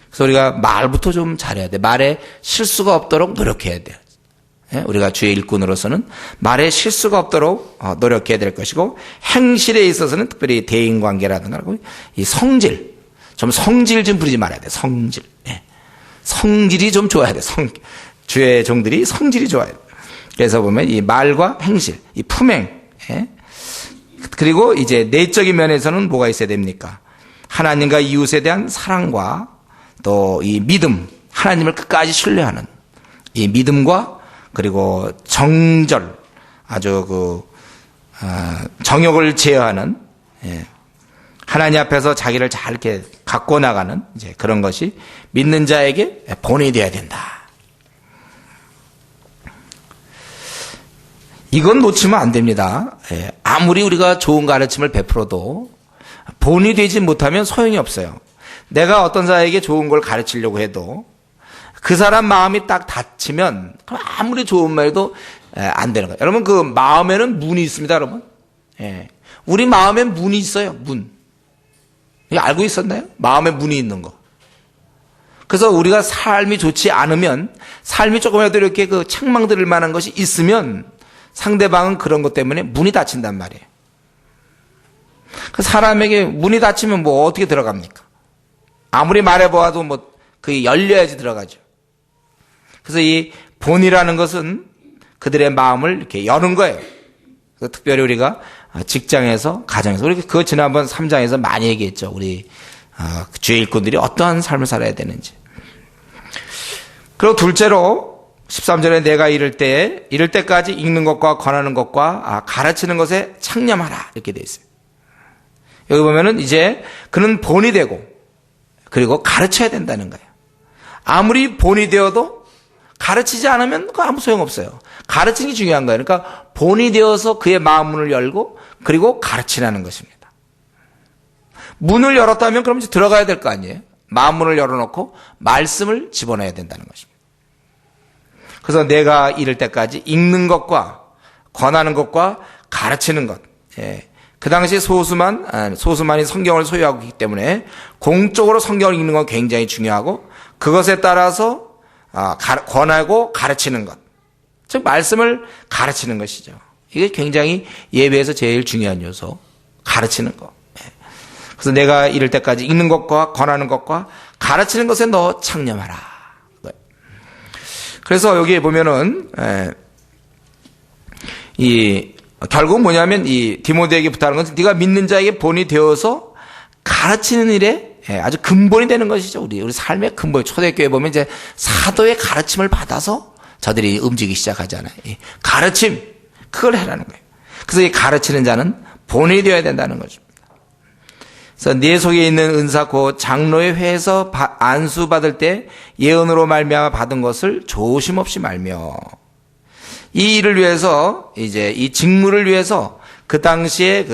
그래서 우리가 말부터 좀 잘해야 돼. 말에 실수가 없도록 노력해야 돼요. 우리가 주의 일꾼으로서는 말에 실수가 없도록 노력해야 될 것이고 행실에 있어서는 특별히 대인관계라든가 이 성질 좀 부리지 말아야 돼. 성질이 좀 좋아야 돼. 주의 종들이 성질이 좋아야 돼. 그래서 보면 이 말과 행실, 이 품행, 그리고 이제 내적인 면에서는 뭐가 있어야 됩니까? 하나님과 이웃에 대한 사랑과 또 이 믿음, 하나님을 끝까지 신뢰하는 이 믿음과 그리고 정절, 아주 정욕을 제어하는, 하나님 앞에서 자기를 잘 이렇게 갖고 나가는 이제 그런 것이 믿는 자에게 본이 되어야 된다. 이건 놓치면 안 됩니다. 아무리 우리가 좋은 가르침을 베풀어도 본이 되지 못하면 소용이 없어요. 내가 어떤 사람에게 좋은 걸 가르치려고 해도 그 사람 마음이 딱 닫히면 아무리 좋은 말도 안 되는 거예요. 여러분 그 마음에는 문이 있습니다, 여러분. 우리 마음엔 문이 있어요. 문. 이거 알고 있었나요? 마음에 문이 있는 거. 그래서 우리가 삶이 좋지 않으면 삶이 조금이라도 이렇게 그 책망 들을 만한 것이 있으면 상대방은 그런 것 때문에 문이 닫힌단 말이에요. 그 사람에게 문이 닫히면 뭐 어떻게 들어갑니까? 아무리 말해보아도 뭐 그게 열려야지 들어가죠. 그래서 이 본이라는 것은 그들의 마음을 이렇게 여는 거예요. 그래서 특별히 우리가 직장에서, 가정에서, 우리 그거 지난번 3장에서 많이 얘기했죠. 우리 주의 일꾼들이 어떠한 삶을 살아야 되는지. 그리고 둘째로 13절에 내가 이를 때까지 읽는 것과 권하는 것과 가르치는 것에 창념하라 이렇게 돼 있어요. 여기 보면은 이제 그는 본이 되고 그리고 가르쳐야 된다는 거예요. 아무리 본이 되어도 가르치지 않으면 아무 소용없어요. 가르치는 게 중요한 거예요. 그러니까 본이 되어서 그의 마음문을 열고 그리고 가르치라는 것입니다. 문을 열었다면 그럼 이제 들어가야 될 거 아니에요. 마음문을 열어놓고 말씀을 집어넣어야 된다는 것입니다. 그래서 내가 이를 때까지 읽는 것과 권하는 것과 가르치는 것. 그 당시 소수만이 성경을 소유하고 있기 때문에 공적으로 성경을 읽는 건 굉장히 중요하고 그것에 따라서 권하고 가르치는 것. 즉 말씀을 가르치는 것이죠. 이게 굉장히 예배에서 제일 중요한 요소. 가르치는 것. 그래서 내가 이럴 때까지 읽는 것과 권하는 것과 가르치는 것에 너 창념하라. 그래서 여기에 보면은 결국 뭐냐면 이 디모데에게 부탁하는 것은 네가 믿는 자에게 본이 되어서 가르치는 일에 아주 근본이 되는 것이죠. 우리 삶의 근본. 초대교회 보면 이제 사도의 가르침을 받아서 저들이 움직이기 시작하잖아요. 가르침, 그걸 해라는 거예요. 그래서 이 가르치는 자는 본이 되어야 된다는 것입니다. 그래서 네 속에 있는 은사 곧 장로의 회에서 안수 받을 때 예언으로 말미암아 받은 것을 조심없이 말며, 이 일을 위해서 이제 이 직무를 위해서 그 당시에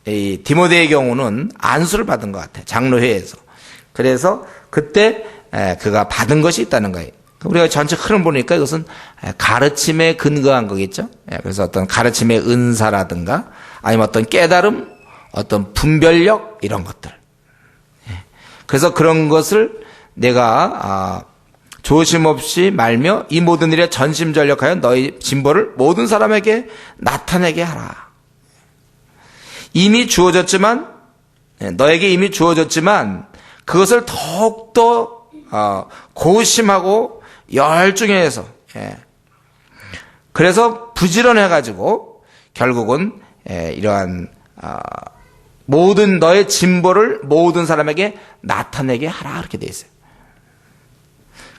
이 디모데의 경우는 안수를 받은 것 같아요. 장로회에서. 그래서 그때 그가 받은 것이 있다는 거예요. 우리가 전체 흐름 보니까 이것은 가르침에 근거한 거겠죠. 그래서 어떤 가르침의 은사라든가 아니면 어떤 깨달음, 어떤 분별력 이런 것들. 그래서 그런 것을 내가 조심 없이 말며 이 모든 일에 전심전력하여 너희 진보를 모든 사람에게 나타내게 하라. 이미 주어졌지만, 너에게 이미 주어졌지만 그것을 더욱더 고심하고 열중해서, 그래서 부지런해가지고 결국은 이러한 모든 너의 진보를 모든 사람에게 나타내게 하라, 이렇게 돼 있어요.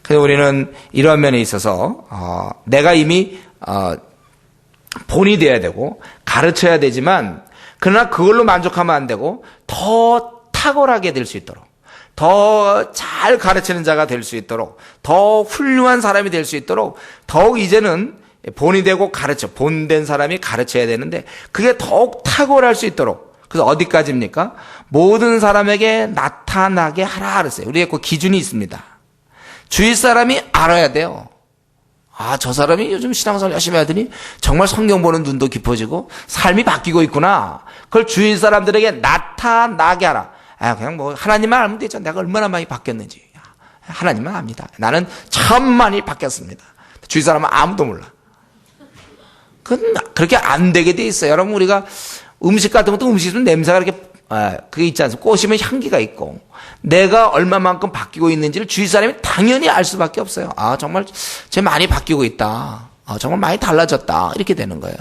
그래서 우리는 이런 면에 있어서 내가 이미 본이 돼야 되고 가르쳐야 되지만, 그러나 그걸로 만족하면 안 되고 더 탁월하게 될 수 있도록, 더 잘 가르치는 자가 될 수 있도록, 더 훌륭한 사람이 될 수 있도록 더욱 이제는 본이 되고 본된 사람이 가르쳐야 되는데 그게 더욱 탁월할 수 있도록, 그래서 어디까지입니까? 모든 사람에게 나타나게 하라 그랬어요. 우리의 그 기준이 있습니다. 주위 사람이 알아야 돼요. 저 사람이 요즘 신앙생활 열심히 하더니 정말 성경 보는 눈도 깊어지고 삶이 바뀌고 있구나. 그걸 주위 사람들에게 나타나게 하라. 그냥 뭐 하나님만 알면 되죠. 내가 얼마나 많이 바뀌었는지. 하나님만 압니다. 나는 참 많이 바뀌었습니다. 주위 사람은 아무도 몰라. 그건 그렇게 안 되게 돼 있어요. 여러분, 우리가 음식 같은 것도 음식은 냄새가 이렇게 그게 있지 않습니까? 꼬시면 향기가 있고, 내가 얼마만큼 바뀌고 있는지를 주위 사람이 당연히 알 수밖에 없어요. 정말 쟤 많이 바뀌고 있다. 정말 많이 달라졌다. 이렇게 되는 거예요.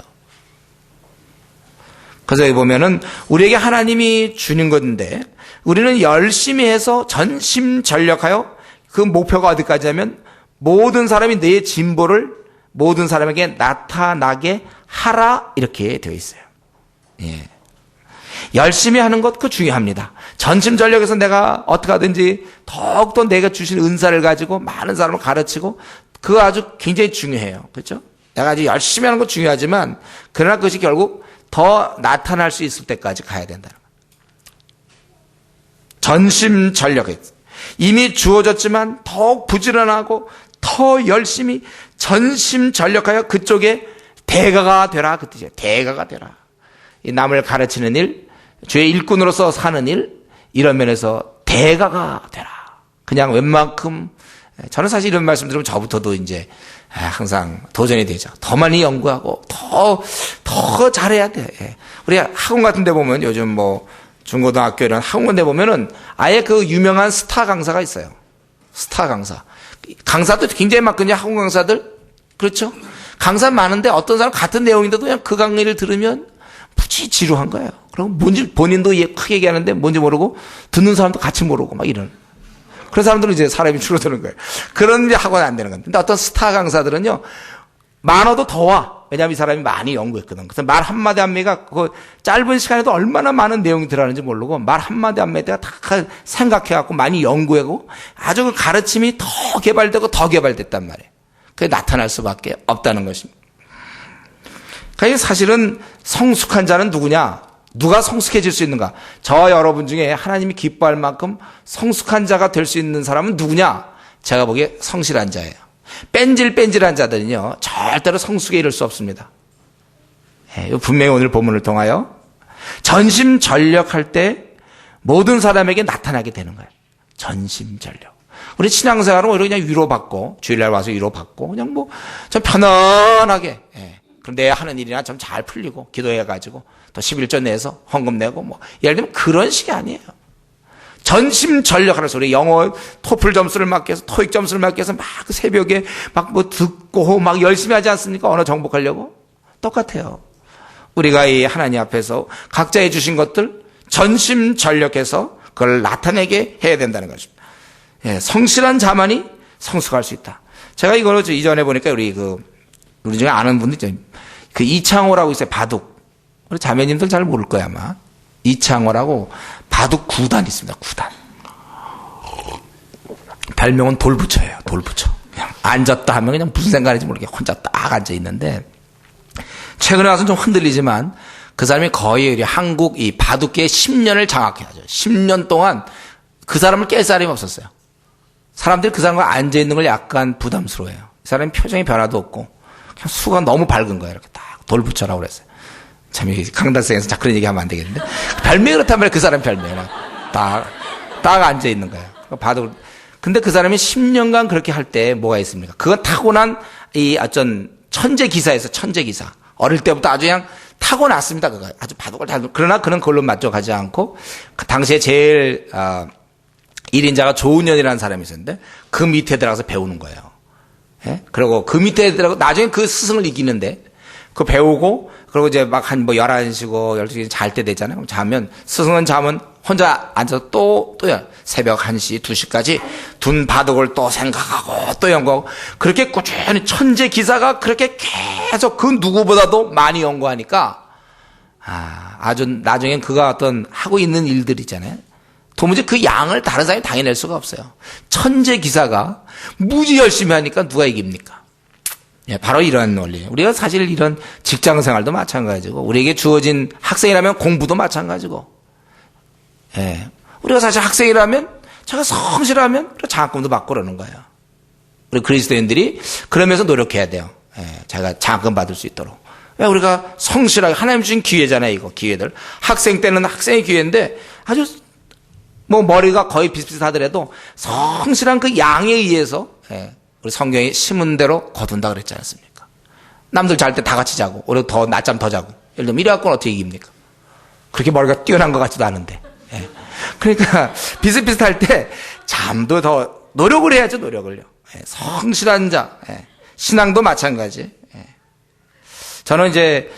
그래서 여기 보면은 우리에게 하나님이 주는 건데, 우리는 열심히 해서 전심전력하여 그 목표가 어디까지 하면 모든 사람이 내 진보를 모든 사람에게 나타나게 하라, 이렇게 되어 있어요. 열심히 하는 것, 그거 중요합니다. 전심전력에서 내가 어떻게 하든지 더욱더 내가 주신 은사를 가지고 많은 사람을 가르치고, 그거 아주 굉장히 중요해요. 그렇죠? 내가 아주 열심히 하는 것 중요하지만, 그러나 그것이 결국 더 나타날 수 있을 때까지 가야 된다는 거예요. 전심전력에 이미 주어졌지만 더욱 부지런하고 더 열심히 전심전력하여 그쪽에 대가가 되라, 그 뜻이에요. 대가가 되라. 이 남을 가르치는 일, 주의 일꾼으로서 사는 일, 이런 면에서 대가가 되라. 그냥 웬만큼, 저는 사실 이런 말씀 들으면 저부터도 이제 항상 도전이 되죠. 더 많이 연구하고 더 잘해야 돼. 우리 학원 같은 데 보면 요즘 뭐 중고등학교 이런 학원 같은 데 보면은 아예 그 유명한 스타 강사가 있어요. 스타 강사. 강사도 굉장히 막 그냥 학원 강사들, 그렇죠? 강사 많은데 어떤 사람 같은 내용인데도 그냥 그 강의를 들으면 무지 지루한 거예요. 그리고 뭔지 본인도 크게 얘기하는데 뭔지 모르고 듣는 사람도 같이 모르고 막 이런. 그런 사람들은 이제 사람이 줄어드는 거예요. 그런 이제 학원 안 되는 건데. 근데 어떤 스타 강사들은요, 많아도 더 와. 왜냐하면 이 사람이 많이 연구했거든. 그래서 말 한마디 한마디가 그 짧은 시간에도 얼마나 많은 내용이 들어가는지 모르고 말 한마디 한마디가 다 생각해갖고 많이 연구하고 아주 그 가르침이 더 개발되고 더 개발됐단 말이에요. 그게 나타날 수밖에 없다는 것입니다. 그러니까 사실은 성숙한 자는 누구냐? 누가 성숙해질 수 있는가? 저와 여러분 중에 하나님이 기뻐할 만큼 성숙한 자가 될 수 있는 사람은 누구냐? 제가 보기에 성실한 자예요. 뺀질뺀질한 자들은요, 절대로 성숙에 이를 수 없습니다. 분명히 오늘 본문을 통하여 전심전력할 때 모든 사람에게 나타나게 되는 거예요. 전심전력. 우리 신앙생활은 오히려 그냥 위로받고, 주일날 와서 위로받고, 그냥 뭐, 좀 편안하게, 그럼 내 하는 일이나 좀 잘 풀리고, 기도해가지고, 또 11조 내서 헌금 내고, 뭐, 예를 들면 그런 식이 아니에요. 전심전력하는 소리, 영어 토플 점수를 맞기 위해서, 토익 점수를 맞기 위해서 막 새벽에 막 뭐 듣고 막 열심히 하지 않습니까? 언어 정복하려고? 똑같아요. 우리가 이 하나님 앞에서 각자 해주신 것들 전심전력해서 그걸 나타내게 해야 된다는 것입니다. 성실한 자만이 성숙할 수 있다. 제가 이거를 이전에 보니까 우리 중에 아는 분들 있죠. 그 이창호라고 있어요. 바둑. 우리 자매님들 잘 모를 거야, 아마. 이창호라고 바둑 구단 있습니다. 구단. 별명은 돌부처예요. 돌부처. 그냥 앉았다 하면 그냥 무슨 생각인지 모르게 혼자 딱 앉아 있는데, 최근에 와서 좀 흔들리지만 그 사람이 거의 한국 이 바둑계의 10년을 장악해야죠. 10년 동안 그 사람을 깰 사람이 없었어요. 사람들이 그 사람과 앉아 있는 걸 약간 부담스러워해요. 이 사람이 표정이 변화도 없고 그냥 수가 너무 밝은 거예요. 이렇게 딱 돌부처라고 그랬어요. 참, 강단성에서 자꾸 그런 얘기하면 안 되겠는데, 별명이 그렇단 말이에요. 그 사람 별명이랑 딱 앉아 있는 거예요. 바둑. 근데 그 사람이 10년간 그렇게 할 때 뭐가 있습니까? 그건 타고난 이 어떤 천재 기사에서 천재 기사. 어릴 때부터 아주 그냥 타고났습니다. 그거 아주 바둑을 그러나 그는 그걸로 만족하지 않고, 그 당시에 제일 1인자가 조은현이라는 사람이 있었는데 그 밑에 들어가서 배우는 거예요. 예? 그리고 그 밑에 들어가고 나중에 그 스승을 이기는데 그거 배우고, 그리고 이제 막 한 11시고 12시 잘 때 되잖아요. 그럼 자면, 스승은 자면 혼자 앉아서 또 새벽 1시, 2시까지 둔 바둑을 또 생각하고 또 연구하고, 그렇게 꾸준히 천재 기사가 그렇게 계속 그 누구보다도 많이 연구하니까, 아주 나중엔 그가 어떤 하고 있는 일들 있잖아요. 도무지 그 양을 다른 사람이 당해낼 수가 없어요. 천재 기사가 무지 열심히 하니까 누가 이깁니까? 예, 바로 이런 원리예요. 우리가 사실 이런 직장 생활도 마찬가지고, 우리에게 주어진 학생이라면 공부도 마찬가지고, 예, 우리가 사실 학생이라면 제가 성실하면 장학금도 받고 그러는 거예요. 우리 그리스도인들이 그러면서 노력해야 돼요. 예, 제가 장학금 받을 수 있도록. 왜? 우리가 성실하게, 하나님 주신 기회잖아요. 이거 기회들. 학생 때는 학생의 기회인데 아주 머리가 거의 비슷비슷하더라도 성실한 그 양에 의해서, 예, 우리 성경에 심은 대로 거둔다 그랬지 않습니까? 남들 잘 때 다 같이 자고, 우리 더 낮잠 더 자고. 예를 들면 이래갖고는 어떻게 이깁니까? 그렇게 머리가 뛰어난 것 같지도 않은데. 예. 그러니까 비슷비슷할 때 잠도 더 노력을 해야죠. 노력을요. 예. 성실한 자. 예. 신앙도 마찬가지. 예. 저는 이제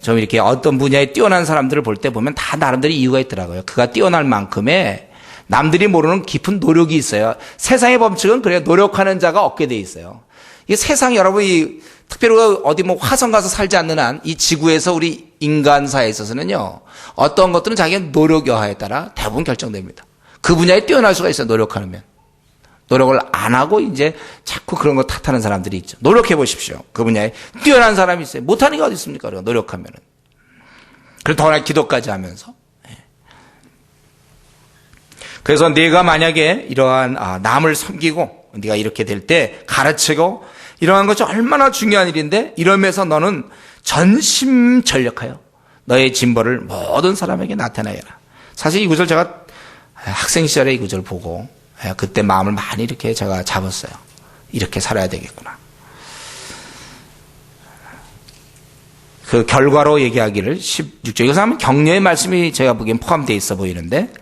좀 이렇게 어떤 분야에 뛰어난 사람들을 볼 때 보면 다 나름대로 이유가 있더라고요. 그가 뛰어날 만큼의 남들이 모르는 깊은 노력이 있어요. 세상의 법칙은 그래요. 노력하는 자가 얻게 돼 있어요. 이 세상, 여러분이 특별히 어디 화성 가서 살지 않는 한 이 지구에서 우리 인간사에 있어서는요, 어떤 것들은 자기의 노력 여하에 따라 대부분 결정됩니다. 그 분야에 뛰어날 수가 있어요. 노력하면. 노력을 안 하고 이제 자꾸 그런 거 탓하는 사람들이 있죠. 노력해 보십시오. 그 분야에 뛰어난 사람이 있어요. 못하는 게 어디 있습니까? 노력하면은. 그리고 더나 기도까지 하면서. 그래서 네가 만약에 이러한 남을 섬기고 네가 이렇게 될 때 가르치고 이러한 것이 얼마나 중요한 일인데, 이러면서 너는 전심전력하여 너의 진보를 모든 사람에게 나타내라. 사실 이 구절 제가 학생 시절에 이 구절 보고 그때 마음을 많이 이렇게 제가 잡았어요. 이렇게 살아야 되겠구나. 그 결과로 얘기하기를 16절. 이것은 하면 격려의 말씀이 제가 보기엔 포함되어 있어 보이는데,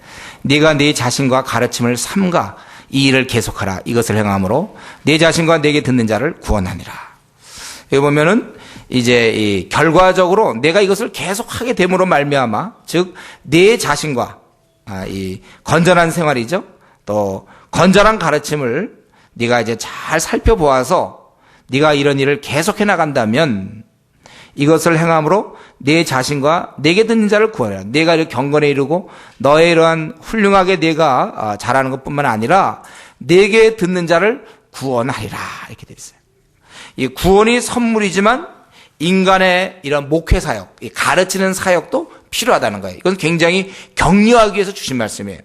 네가 네 자신과 가르침을 삼가 이 일을 계속하라. 이것을 행함으로 네 자신과 내게 듣는 자를 구원하니라. 여기 보면은 이제 이 결과적으로 내가 이것을 계속하게 됨으로 말미암아, 즉 네 자신과 이 건전한 생활이죠. 또 건전한 가르침을 네가 이제 잘 살펴보아서 네가 이런 일을 계속해 나간다면, 이것을 행함으로 내 자신과 내게 듣는 자를 구하라. 내가 이렇게 경건에 이르고 너의 이러한 훌륭하게 내가 잘하는 것뿐만 아니라 내게 듣는 자를 구원하리라. 이렇게 되어 있어요. 이 구원이 선물이지만 인간의 이런 목회 사역, 이 가르치는 사역도 필요하다는 거예요. 이건 굉장히 격려하기 위해서 주신 말씀이에요.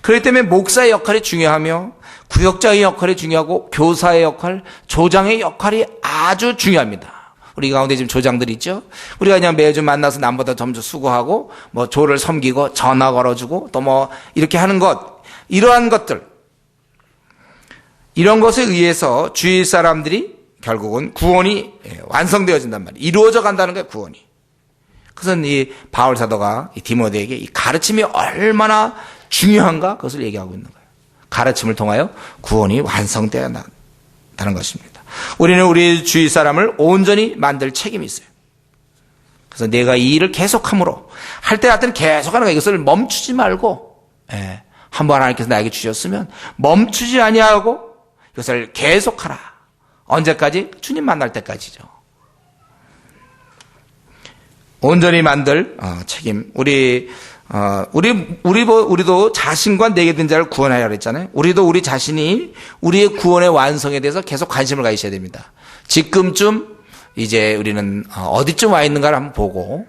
그렇기 때문에 목사의 역할이 중요하며 구역자의 역할이 중요하고 교사의 역할, 조장의 역할이 아주 중요합니다. 우리 가운데 지금 조장들 있죠? 우리가 그냥 매주 만나서 남보다 점수 수고하고 조를 섬기고 전화 걸어주고 또 이렇게 하는 것, 이러한 것들, 이런 것에 의해서 주위 사람들이 결국은 구원이 완성되어진단 말이에요. 이루어져 간다는 거예요, 구원이. 그래서 이 바울 사도가 이 디모데에게 이 가르침이 얼마나 중요한가 그것을 얘기하고 있는 거예요. 가르침을 통하여 구원이 완성되어야 한다는 것입니다. 우리는 우리 주위 사람을 온전히 만들 책임이 있어요. 그래서 내가 이 일을 계속함으로 할 때 하여튼 계속하는 거예요. 이것을 멈추지 말고, 한번 하나님께서 나에게 주셨으면 멈추지 아니하고 이것을 계속하라. 언제까지? 주님 만날 때까지죠. 온전히 만들 책임. 우리도 자신과 내게 든 자를 구원하라 그랬잖아요. 우리도 우리 자신이 우리의 구원의 완성에 대해서 계속 관심을 가지셔야 됩니다. 지금쯤 이제 우리는 어디쯤 와 있는가를 한번 보고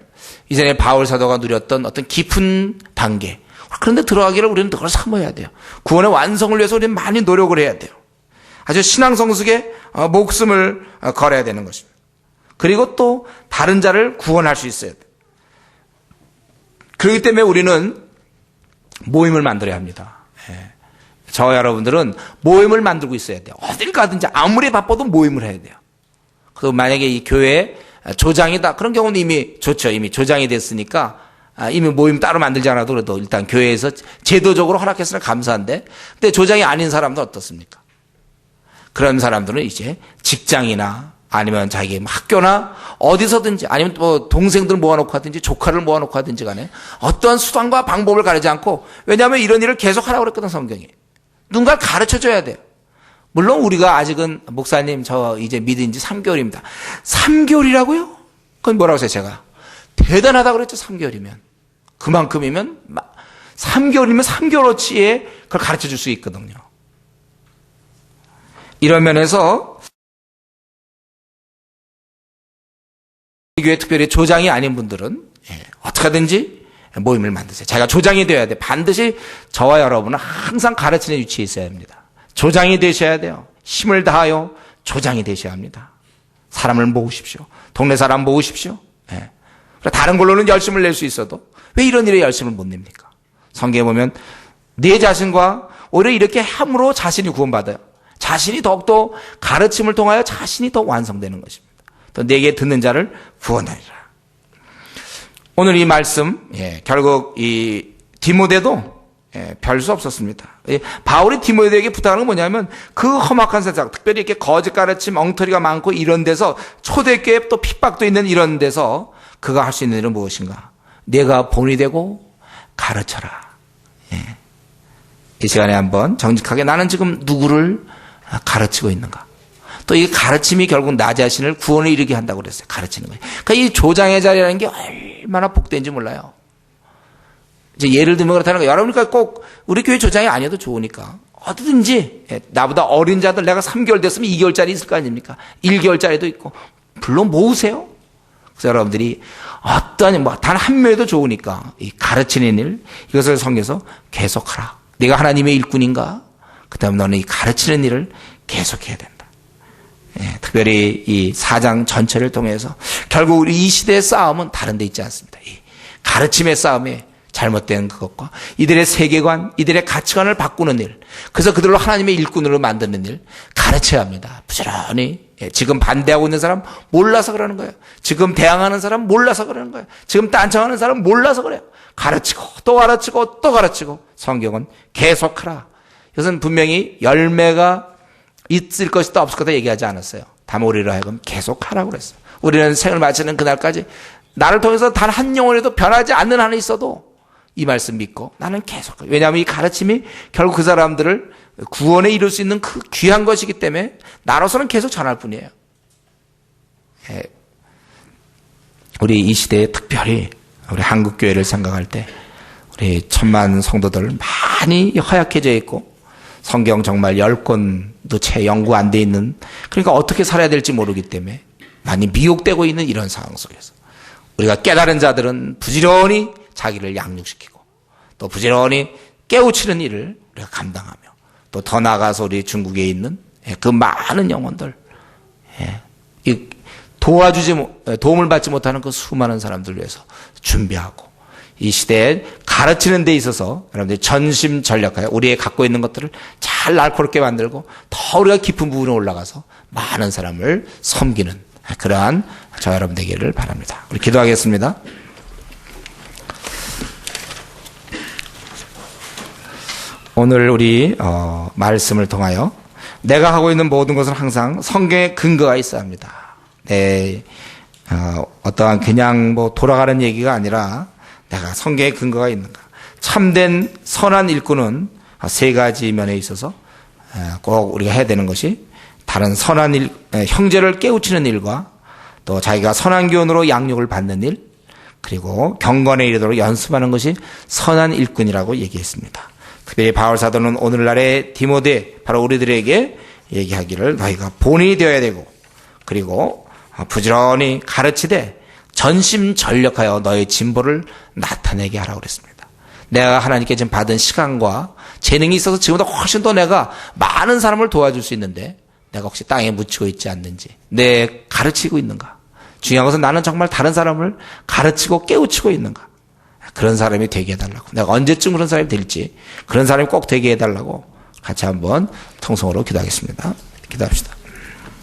이전에 바울 사도가 누렸던 어떤 깊은 단계, 그런데 들어가기를 우리는 그걸 사모해야 돼요. 구원의 완성을 위해서 우리는 많이 노력을 해야 돼요. 아주 신앙 성숙에 목숨을 걸어야 되는 것입니다. 그리고 또 다른 자를 구원할 수 있어야 돼요. 그렇기 때문에 우리는 모임을 만들어야 합니다. 저와 여러분들은 모임을 만들고 있어야 돼요. 어딜 가든지 아무리 바빠도 모임을 해야 돼요. 그리고 만약에 이 교회에 조장이다, 그런 경우는 이미 좋죠. 이미 조장이 됐으니까 이미 모임 따로 만들지 않아도 그래도 일단 교회에서 제도적으로 허락했으면 감사한데, 근데 조장이 아닌 사람들 어떻습니까? 그런 사람들은 이제 직장이나 아니면 자기 학교나 어디서든지, 아니면 또 동생들 모아놓고 하든지 조카를 모아놓고 하든지 간에 어떠한 수단과 방법을 가리지 않고, 왜냐하면 이런 일을 계속 하라고 그랬거든, 성경이. 누군가를 가르쳐줘야 돼요. 물론 우리가 아직은, 목사님 저 이제 믿은 지 3개월입니다. 3개월이라고요? 그건 뭐라고 했어요, 제가? 대단하다고 그랬죠, 3개월이면. 그만큼이면 3개월이면 3개월어치에 그걸 가르쳐줄 수 있거든요. 이런 면에서 이 교회 특별히 조장이 아닌 분들은 어떻게 하든지 모임을 만드세요. 자기가 조장이 되어야 돼. 반드시 저와 여러분은 항상 가르치는 위치에 있어야 합니다. 조장이 되셔야 돼요. 힘을 다하여 조장이 되셔야 합니다. 사람을 모으십시오. 동네 사람 모으십시오. 다른 걸로는 열심을 낼 수 있어도 왜 이런 일에 열심을 못 냅니까? 성경에 보면 내 자신과 오히려 이렇게 함으로 자신이 구원받아요. 자신이 더욱더 가르침을 통하여 자신이 더 완성되는 것입니다. 또 내게 듣는 자를 구원하리라. 오늘 이 말씀, 결국 이 디모데도 별 수 없었습니다. 바울이 디모데에게 부탁하는 건 뭐냐면, 그 험악한 세상, 특별히 이렇게 거짓 가르침, 엉터리가 많고 이런 데서, 초대교회 또 핍박도 있는 이런 데서 그가 할 수 있는 일은 무엇인가? 내가 본이 되고 가르쳐라. 이 시간에 한번 정직하게 나는 지금 누구를 가르치고 있는가? 또 이 가르침이 결국 나 자신을 구원에 이르게 한다고 그랬어요. 가르치는 거예요. 그러니까 이 조장의 자리라는 게 얼마나 복된지 몰라요. 이제 예를 들면 그렇다는 거예요. 여러분과 꼭 우리 교회 조장이 아니어도 좋으니까 어디든지, 나보다 어린 자들, 내가 3개월 됐으면 2개월짜리 있을 거 아닙니까? 1개월짜리도 있고 물론 모으세요. 그래서 여러분들이 어떤 단 한 명에도 좋으니까 이 가르치는 일, 이것을 성경에서 계속하라. 네가 하나님의 일꾼인가? 그다음 너는 이 가르치는 일을 계속해야 된다. 특별히 이 4장 전체를 통해서 결국 우리 이 시대의 싸움은 다른 데 있지 않습니다. 이 가르침의 싸움에 잘못된 그것과 이들의 세계관, 이들의 가치관을 바꾸는 일, 그래서 그들로 하나님의 일꾼으로 만드는 일 가르쳐야 합니다. 부지런히. 지금 반대하고 있는 사람 몰라서 그러는 거예요. 지금 대항하는 사람 몰라서 그러는 거예요. 지금 딴청하는 사람 몰라서 그래요. 가르치고 또 가르치고 또 가르치고. 성경은 계속하라. 이것은 분명히 열매가 있을 것이다 없을 것이다 얘기하지 않았어요. 다만 우리로 하여금 계속하라고 그랬어요. 우리는 생을 마치는 그날까지 나를 통해서 단 한 영혼에도 변하지 않는 한이 있어도 이 말씀 믿고 나는 계속. 왜냐하면 이 가르침이 결국 그 사람들을 구원에 이룰 수 있는 그 귀한 것이기 때문에 나로서는 계속 전할 뿐이에요. 우리 이 시대에 특별히 우리 한국교회를 생각할 때 우리 천만 성도들 많이 허약해져 있고 성경 정말 10권도 채 연구 안 돼 있는, 그러니까 어떻게 살아야 될지 모르기 때문에 많이 미혹되고 있는 이런 상황 속에서 우리가 깨달은 자들은 부지런히 자기를 양육시키고 또 부지런히 깨우치는 일을 우리가 감당하며 또 더 나아가서 우리 중국에 있는 그 많은 영혼들, 도움을 받지 못하는 그 수많은 사람들 위해서 준비하고 이 시대에 가르치는 데 있어서 여러분들이 전심전력하여 우리의 갖고 있는 것들을 잘 날카롭게 만들고 더 우리가 깊은 부분에 올라가서 많은 사람을 섬기는 그러한 저 여러분 되기를 바랍니다. 우리 기도하겠습니다. 오늘 우리 말씀을 통하여 내가 하고 있는 모든 것은 항상 성경의 근거가 있어야 합니다. 어떠한 그냥 돌아가는 얘기가 아니라 내가 성경의 근거가 있는가. 참된 선한 일꾼은 세 가지 면에 있어서 꼭 우리가 해야 되는 것이 다른 선한 일, 형제를 깨우치는 일과 또 자기가 선한 교훈으로 양육을 받는 일, 그리고 경건에 이르도록 연습하는 것이 선한 일꾼이라고 얘기했습니다. 특별히 바울 사도는 오늘날의 디모데, 바로 우리들에게 얘기하기를 너희가 본인이 되어야 되고, 그리고 부지런히 가르치되 전심전력하여 너의 진보를 나타내게 하라고 그랬습니다. 내가 하나님께 지금 받은 시간과 재능이 있어서 지금보다 훨씬 더 내가 많은 사람을 도와줄 수 있는데 내가 혹시 땅에 묻히고 있지 않는지, 내 가르치고 있는가? 중요한 것은 나는 정말 다른 사람을 가르치고 깨우치고 있는가? 그런 사람이 되게 해달라고. 내가 언제쯤 그런 사람이 될지, 그런 사람이 꼭 되게 해달라고 같이 한번 통성으로 기도하겠습니다. 기도합시다.